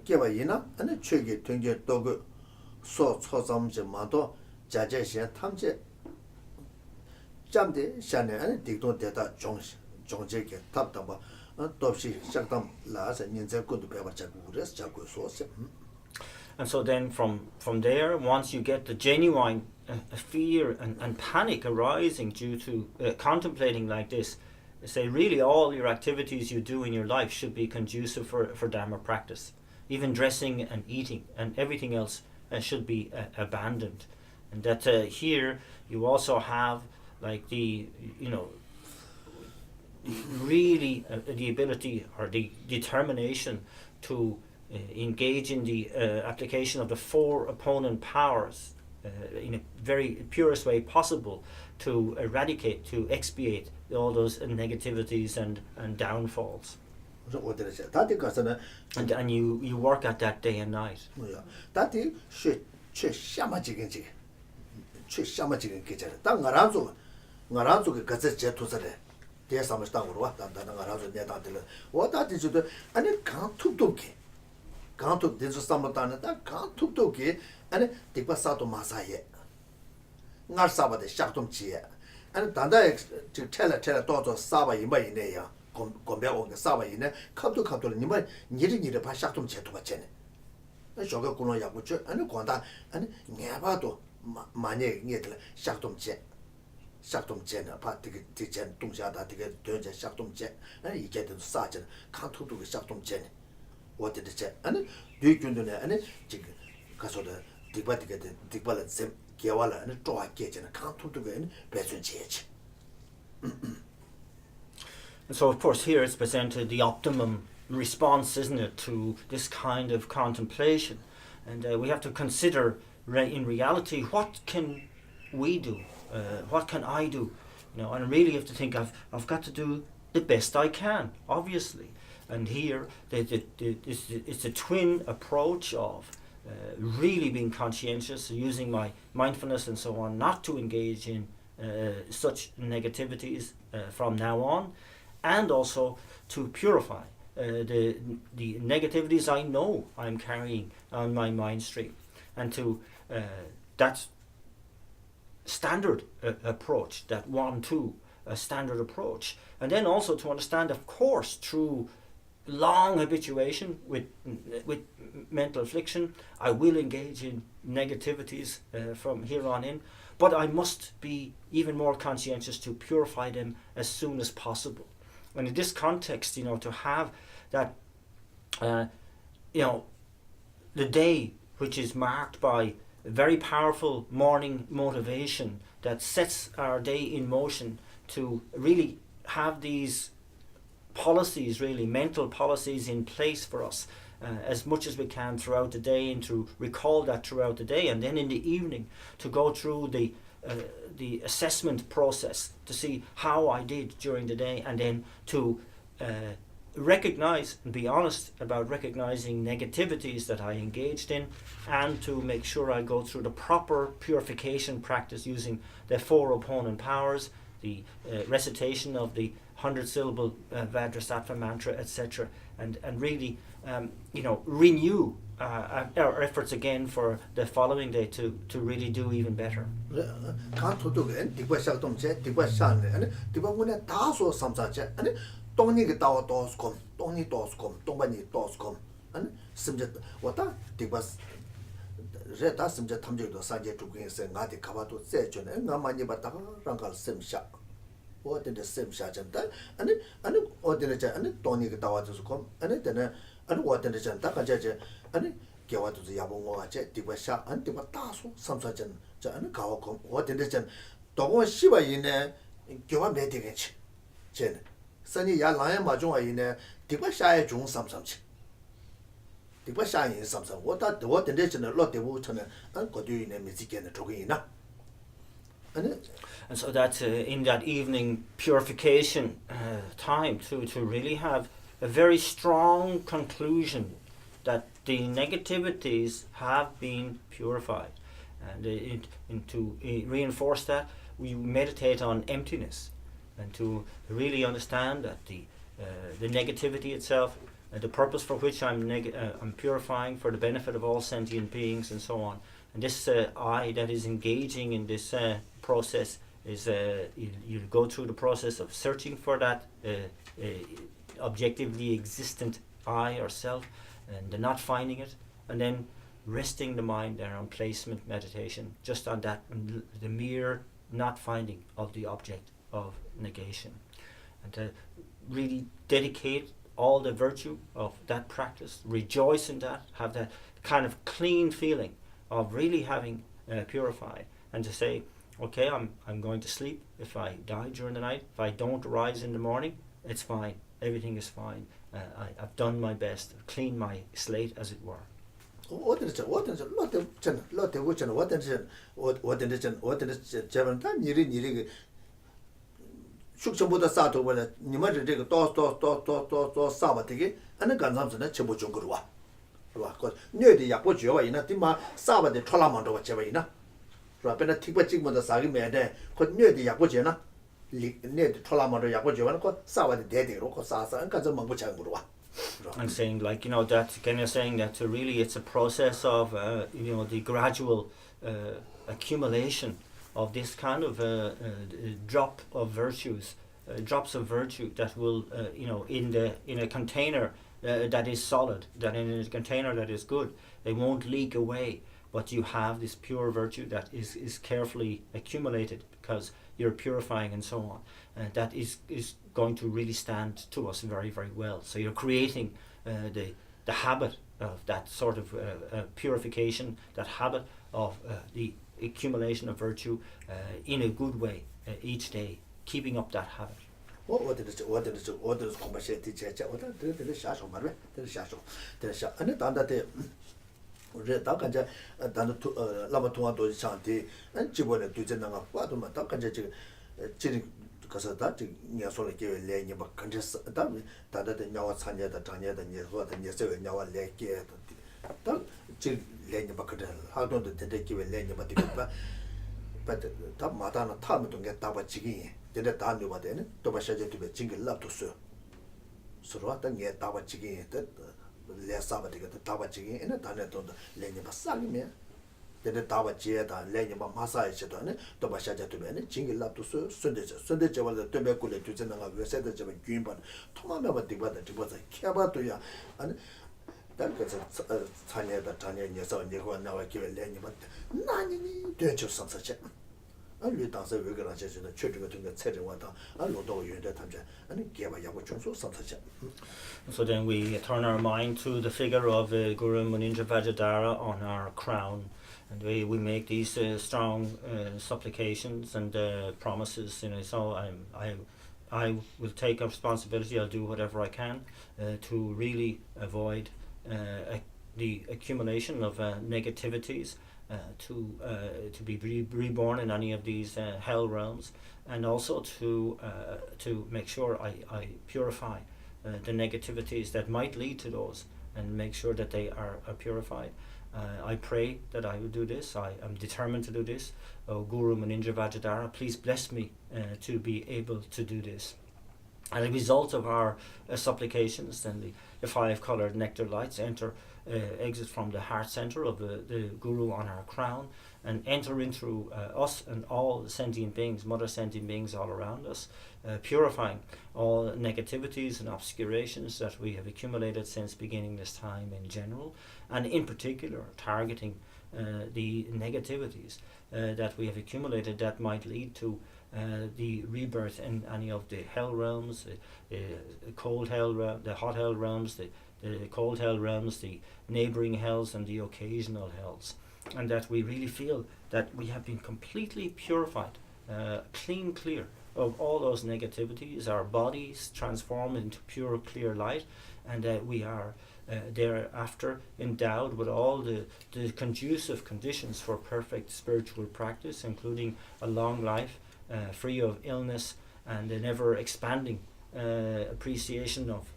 Kibayina, and a chuggy tunja dog, so some Jamato, Jajash, Tamje, Jamde, Shane, and Dicton Data Jones, John Jake, Taptaba, Topsy, Shaktam, Las, and Ninja good to be able to rest Jaco source. And so then from there, once you get the genuine fear and panic arising due to contemplating like this, say really all your activities you do in your life should be conducive for Dharma practice. Even dressing and eating and everything else should be abandoned. And that here you also have like the really the ability or the determination to engage in the application of the four opponent powers in a very purest way possible to eradicate, to expiate all those negativities and downfalls. And you work at that day and night. Can't do Samotana, can't to get and Tipasato Masaye. Narsaba de Shaktum Chia, and Tanda to tell a daughter Saba in Bainea, Gombel the Saba in a Kato Kato Nima, needing the Pashaktum Chetuachene. A sugar Kuno Yabucho and a Quanta and Niabato Mane Nietla Shaktum Che. Shaktum Chen, a party teacher, Tumjada to get Durja Shaktum Che, and he get to Sergeant, can't do Shaktum Chen. What did it say? And do you do any chicken? Because of the Dibala Zim, Kiawala, and a draw cage and a can't to win, Betson Church. And so, of course, here it's presented the optimum response, isn't it, to this kind of contemplation. And we have to consider, in reality, what can we do? What can I do? And really have to think I've got to do the best I can, obviously. And here, it's a twin approach of really being conscientious, using my mindfulness and so on, not to engage in such negativities from now on, and also to purify the negativities I know I'm carrying on my mind stream, and to that standard approach, that 1-2 standard approach, and then also to understand, of course, through long habituation with mental affliction, I will engage in negativities from here on in, but I must be even more conscientious to purify them as soon as possible. And in this context, to have that, the day which is marked by very powerful morning motivation that sets our day in motion to really have these policies, really mental policies in place for us as much as we can throughout the day, and to recall that throughout the day, and then in the evening to go through the assessment process to see how I did during the day, and then to recognize and be honest about recognizing negativities that I engaged in, and to make sure I go through the proper purification practice using the 4 opponent powers, the recitation of the 100-syllable Vajrasattva mantra, etc., and really renew our efforts again for the following day to really do even better. What in the same shot and what in the jet and Tony Gatawa to come and what in the jet and get what to the Yabon jet, the West shot and the Tasso, some such and Kawacom, what in the jet. Don't want Shiva in there, give up meeting it. Jen Sunny Yalan Majoa in there, the West Shire June some. The West Shire in some. What in the jet, a lot of water and got you in a music and a talking enough. And so that's in that evening purification time to really have a very strong conclusion that the negativities have been purified. And to reinforce that, we meditate on emptiness, and to really understand that the negativity itself, the purpose for which I'm purifying for the benefit of all sentient beings and so on. And this I that is engaging in this process is you go through the process of searching for that objectively existent I or self, and not finding it, and then resting the mind there on placement meditation, just on that, the mere not finding of the object of negation, and to really dedicate all the virtue of that practice, rejoice in that, have that kind of clean feeling of really having purified, and to say, okay, I'm going to sleep. If I die during the night, if I don't rise in the morning, it's fine. Everything is fine. I've done my best, cleaned my slate, as it were. What is it? What is it? Lot of which and what is it? What is it? What is it? Seven times you Shuksambuda Sato, whether Nimaja take a toss Sabatigi, and the Gansamson at Chibuchungurua. Because near the Yapojo in a Tima Saba de Tolamanto, whichever ina. Rapena Tipa Chigma the Sagi made there, could near the Yapojena, near the Tolamanto Yapojo, Saba the Daddy, Roko Sasa, and Kazamanguchangurua. I'm saying, like, that Ken is saying that really it's a process of the gradual accumulation of this kind of drop of virtues, drops of virtue that will in a container that is solid, that in a container that is good, they won't leak away, but you have this pure virtue that is carefully accumulated because you're purifying and so on, and that is going to really stand to us very, very well. So you're creating the habit of that sort of purification, that habit of the accumulation of virtue in a good way each day, keeping up that habit. What is compassion teacher? What did the shadow, Marve? The shadow. And it under the Redakanja done to Lamatua do Shanti and Chibona to Jenanga, what my Takanja Chiri Casata, Niasoli gave a lane, but can just done that the Nawa Sanya, the Tanya, the Niaswa, and Yasu, and Nawa Lake. Chil Lane Bakadel, how don't they give a lane, but Tap Matana Tam to get Taba Chigi. Did a time over then, Tomashaja to be jingle love to sir. So what then get Taba Chigi, that less Sabbath the Taba Chigi, and a Tanet on the Lenya Basalimia. Then the Taba Jeta, Lenya Masai, Tomashaja to be any jingle love to sir. Sunday was the tobacco to Zenanga, we said that you were green, but Tomama Tibata was a Kaba to ya. And that gets a Tanya, the Tanya, and your son, you now I give a Lenya, but none, don't you some such. And we dance a regular church in the church between the Teddy Water and Lodo you in that time, and gave a Yabuchun so such. So then we turn our mind to the figure of Guru Munindra Vajradhara on our crown, And we make these strong supplications and promises. So I will take responsibility. I'll do whatever I can to really avoid the accumulation of negativities, to be reborn in any of these hell realms, and also to make sure I purify the negativities that might lead to those, and make sure that they are purified. I pray that I will do this. I am determined to do this. Oh, Guru Muninja Vajradhara, please bless me to be able to do this. As a result of our supplications, then the 5 coloured nectar lights exit from the heart centre of the Guru on our crown, and enter into us and all sentient beings, mother sentient beings all around us, purifying all negativities and obscurations that we have accumulated since beginning this time in general, and in particular targeting the negativities that we have accumulated that might lead to the rebirth in any of the hell realms, the cold hell, the hot hell realms, the cold hell realms, the neighbouring hells, and the occasional hells. And that we really feel that we have been completely purified, clear of all those negativities. Our bodies transformed into pure, clear light, and that we are thereafter endowed with all the conducive conditions for perfect spiritual practice, including a long life, free of illness, and an ever expanding appreciation of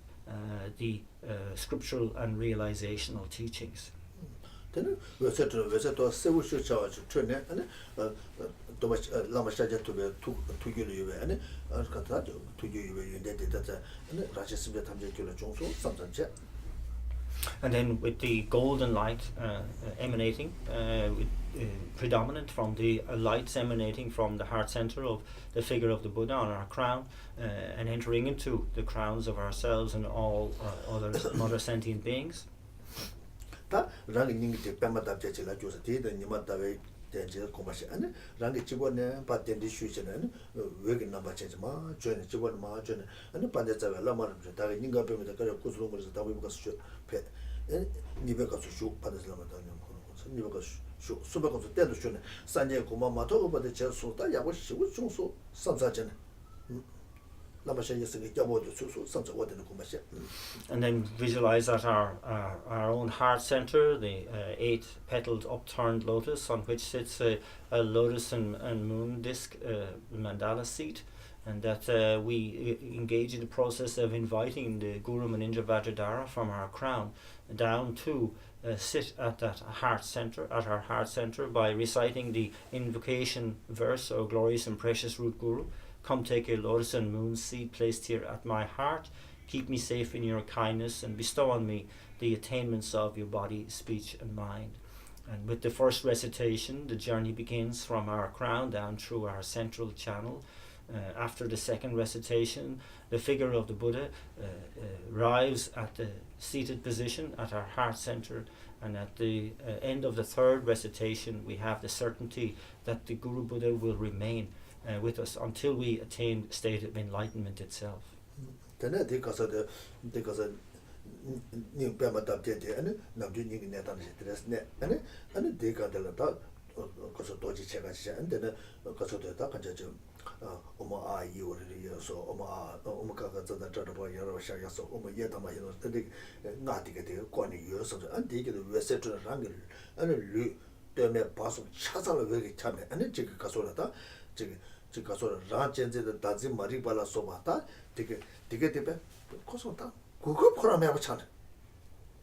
the scriptural and realizational teachings. Then we said to several churches to turn Lama Shaja to be to you and to you and Rajasim Tamjula Jonso, something. And then with the golden light emanating, predominant from the lights emanating from the heart center of the figure of the Buddha on our crown, and entering into the crowns of ourselves and all other mother sentient beings. Running Pamata Jachila Josati, the Nimatawe, the Commercial, and Rangi Chibone, Patent Distribution, and Wigan number change ma, join Chibon margin, and the Pandeta Lama, the Ninga Pemata Kuzum was the Tawibas pet, and Nibeka shoot Padaslamatanium, Nibeka shoot, Subacos of Tension, Sanya Kumamato, but the Chelsea, Yawash, which also some such an. And then visualize at our own heart center the 8-petaled upturned lotus on which sits a lotus and moon disc mandala seat, and that we engage in the process of inviting the Guru Muninja Vajradhara from our crown down to sit at that heart center, at our heart center, by reciting the invocation verse, O glorious and precious root Guru, come take a lotus and moon seed placed here at my heart. Keep me safe in your kindness and bestow on me the attainments of your body, speech and mind. And with the first recitation, the journey begins from our crown down through our central channel. After the second recitation, the figure of the Buddha arrives at the seated position at our heart center, and at the end of the third recitation, we have the certainty that the Guru Buddha will remain with us until we attain the state of enlightenment itself. 지가서 라젠제의 다지 마리발라 소바타 되게 코소다 그거 포함해 봐찬.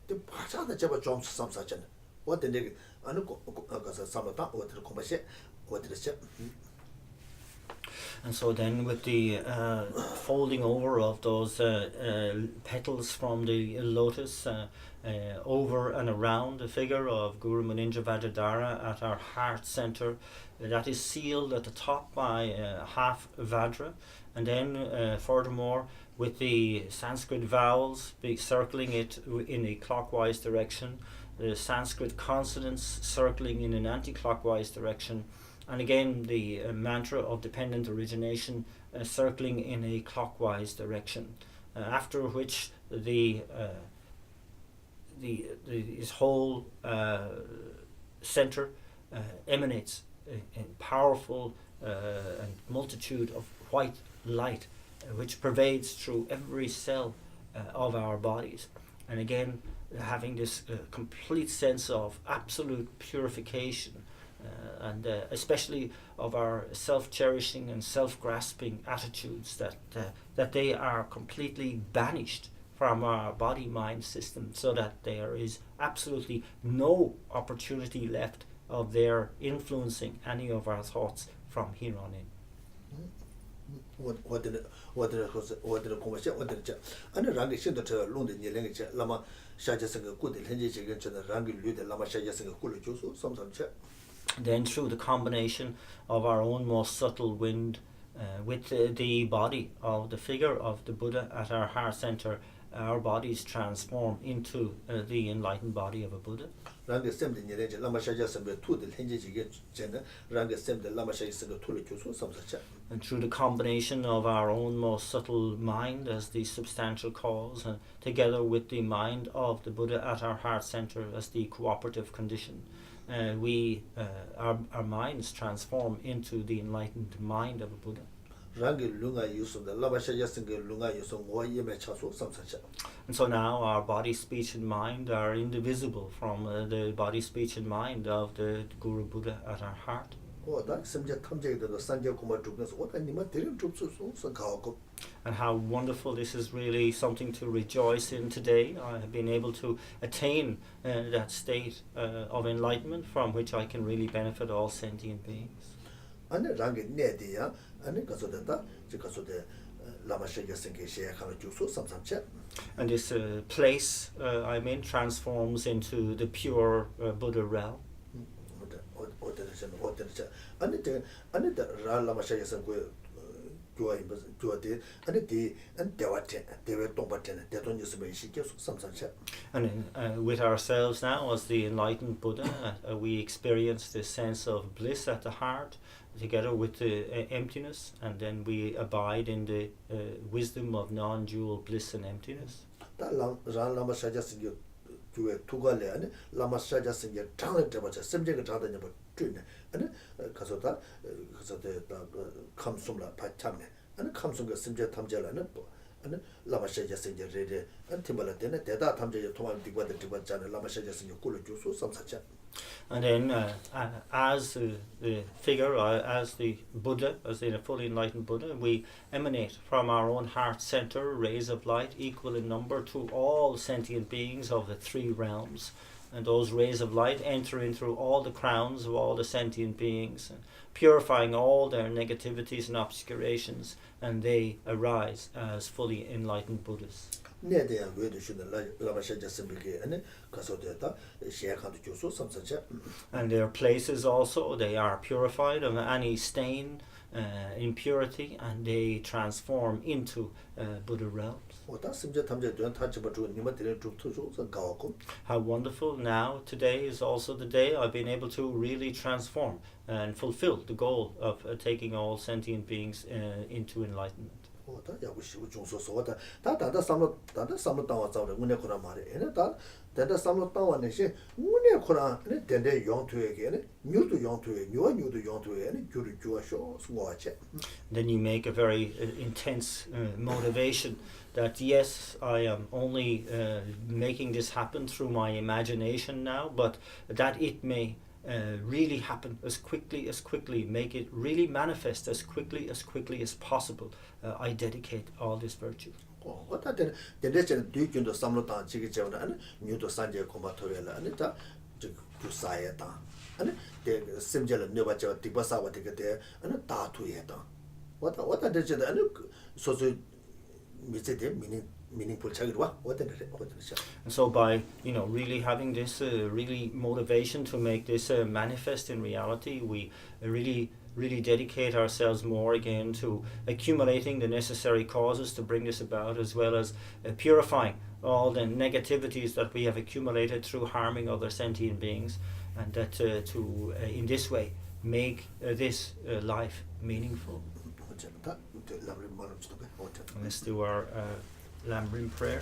데 바자다 제가 좀 삼사잖아. 어떤데 아니 가서 삼았다 어디로 공부시 어디로시. And so then with the folding over of those petals from the lotus over and around the figure of Guru Muninja Vajradhara at our heart center, that is sealed at the top by half Vajra, and then furthermore with the Sanskrit vowels circling it in a clockwise direction, the Sanskrit consonants circling in an anti-clockwise direction, and again the mantra of dependent origination circling in a clockwise direction, after which his whole center emanates a powerful and multitude of white light which pervades through every cell of our bodies. And again, having this complete sense of absolute purification and especially of our self-cherishing and self-grasping attitudes, that they are completely banished from our body-mind system, so that there is absolutely no opportunity left of their influencing any of our thoughts from here on in. Then through the combination of our own most subtle wind with the body of the figure of the Buddha at our heart center, our bodies transform into the enlightened body of a Buddha. And through the combination of our own most subtle mind as the substantial cause, and together with the mind of the Buddha at our heart center as the cooperative condition, our minds transform into the enlightened mind of a Buddha. And so now our body, speech and mind are indivisible from the body, speech and mind of the Guru Buddha at our heart. And how wonderful, this is really something to rejoice in today. I have been able to attain that state of enlightenment from which I can really benefit all sentient beings. And this place I'm in transforms into the pure Buddha realm. And with ourselves now as the enlightened Buddha, we experience this sense of bliss at the heart, together with the emptiness, and then we abide in the wisdom of non-dual bliss and emptiness. And then as the figure, as the Buddha, as the fully enlightened Buddha, we emanate from our own heart center rays of light equal in number to all sentient beings of the three realms. And those rays of light enter into all the crowns of all the sentient beings, purifying all their negativities and obscurations, and they arise as fully enlightened Buddhas. And their places also, they are purified of any stain, impurity, and they transform into Buddha realms. How wonderful. Now today is also the day I've been able to really transform and fulfill the goal of taking all sentient beings into enlightenment. Then you make a very intense motivation that yes, I am only making this happen through my imagination now, but that it may really happen as quickly, make it really manifest as quickly as possible. I dedicate all this virtue. And so by really having this really motivation to make this manifest in reality, we really dedicate ourselves more again to accumulating the necessary causes to bring this about, as well as purifying all the negativities that we have accumulated through harming other sentient beings, and that to in this way make this life meaningful. Let's do our Lambrim prayer.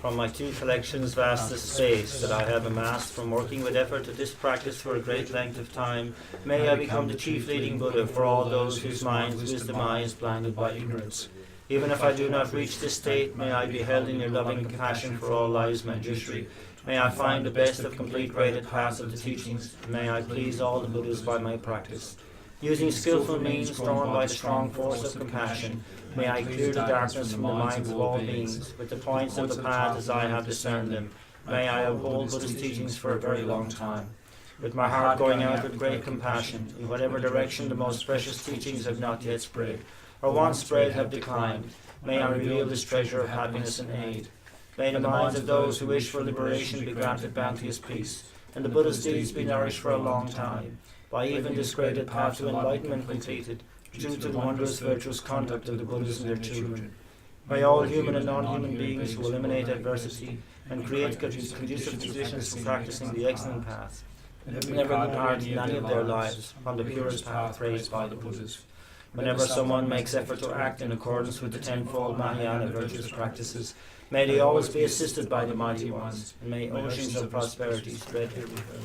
from my two collections vast as space that I have amassed from working with effort at this practice for a great length of time, may I become the chief leading Buddha for all those whose minds' wisdom eye is blinded by ignorance. Even if I do not reach this state, may I be held in your loving compassion for all lives Manjushri. May I find the best of complete graded paths of the teachings. May I please all the Buddhas by my practice. Using skillful means stormed by the strong force of compassion, may I clear the darkness from the minds of all beings, with the points of the path as I have discerned them. May I uphold Buddha's teachings for a very long time. With my heart going out with great compassion, in whatever direction the most precious teachings have not yet spread, or once spread have declined, may I reveal this treasure of happiness and aid. May the minds of those who wish for liberation be granted bounteous peace, and the Buddha's deeds be nourished for a long time, by even this graded path to enlightenment completed, due to the wondrous virtuous conduct of the Buddhas and their children. May all human and non-human beings who eliminate adversity and create conducive conditions for practicing the excellent path never depart in any of their lives from the purest path praised by the Buddhas. Whenever someone makes effort to act in accordance with the tenfold Mahayana virtuous practices, may they always be assisted by the mighty ones, and may oceans of prosperity spread everywhere.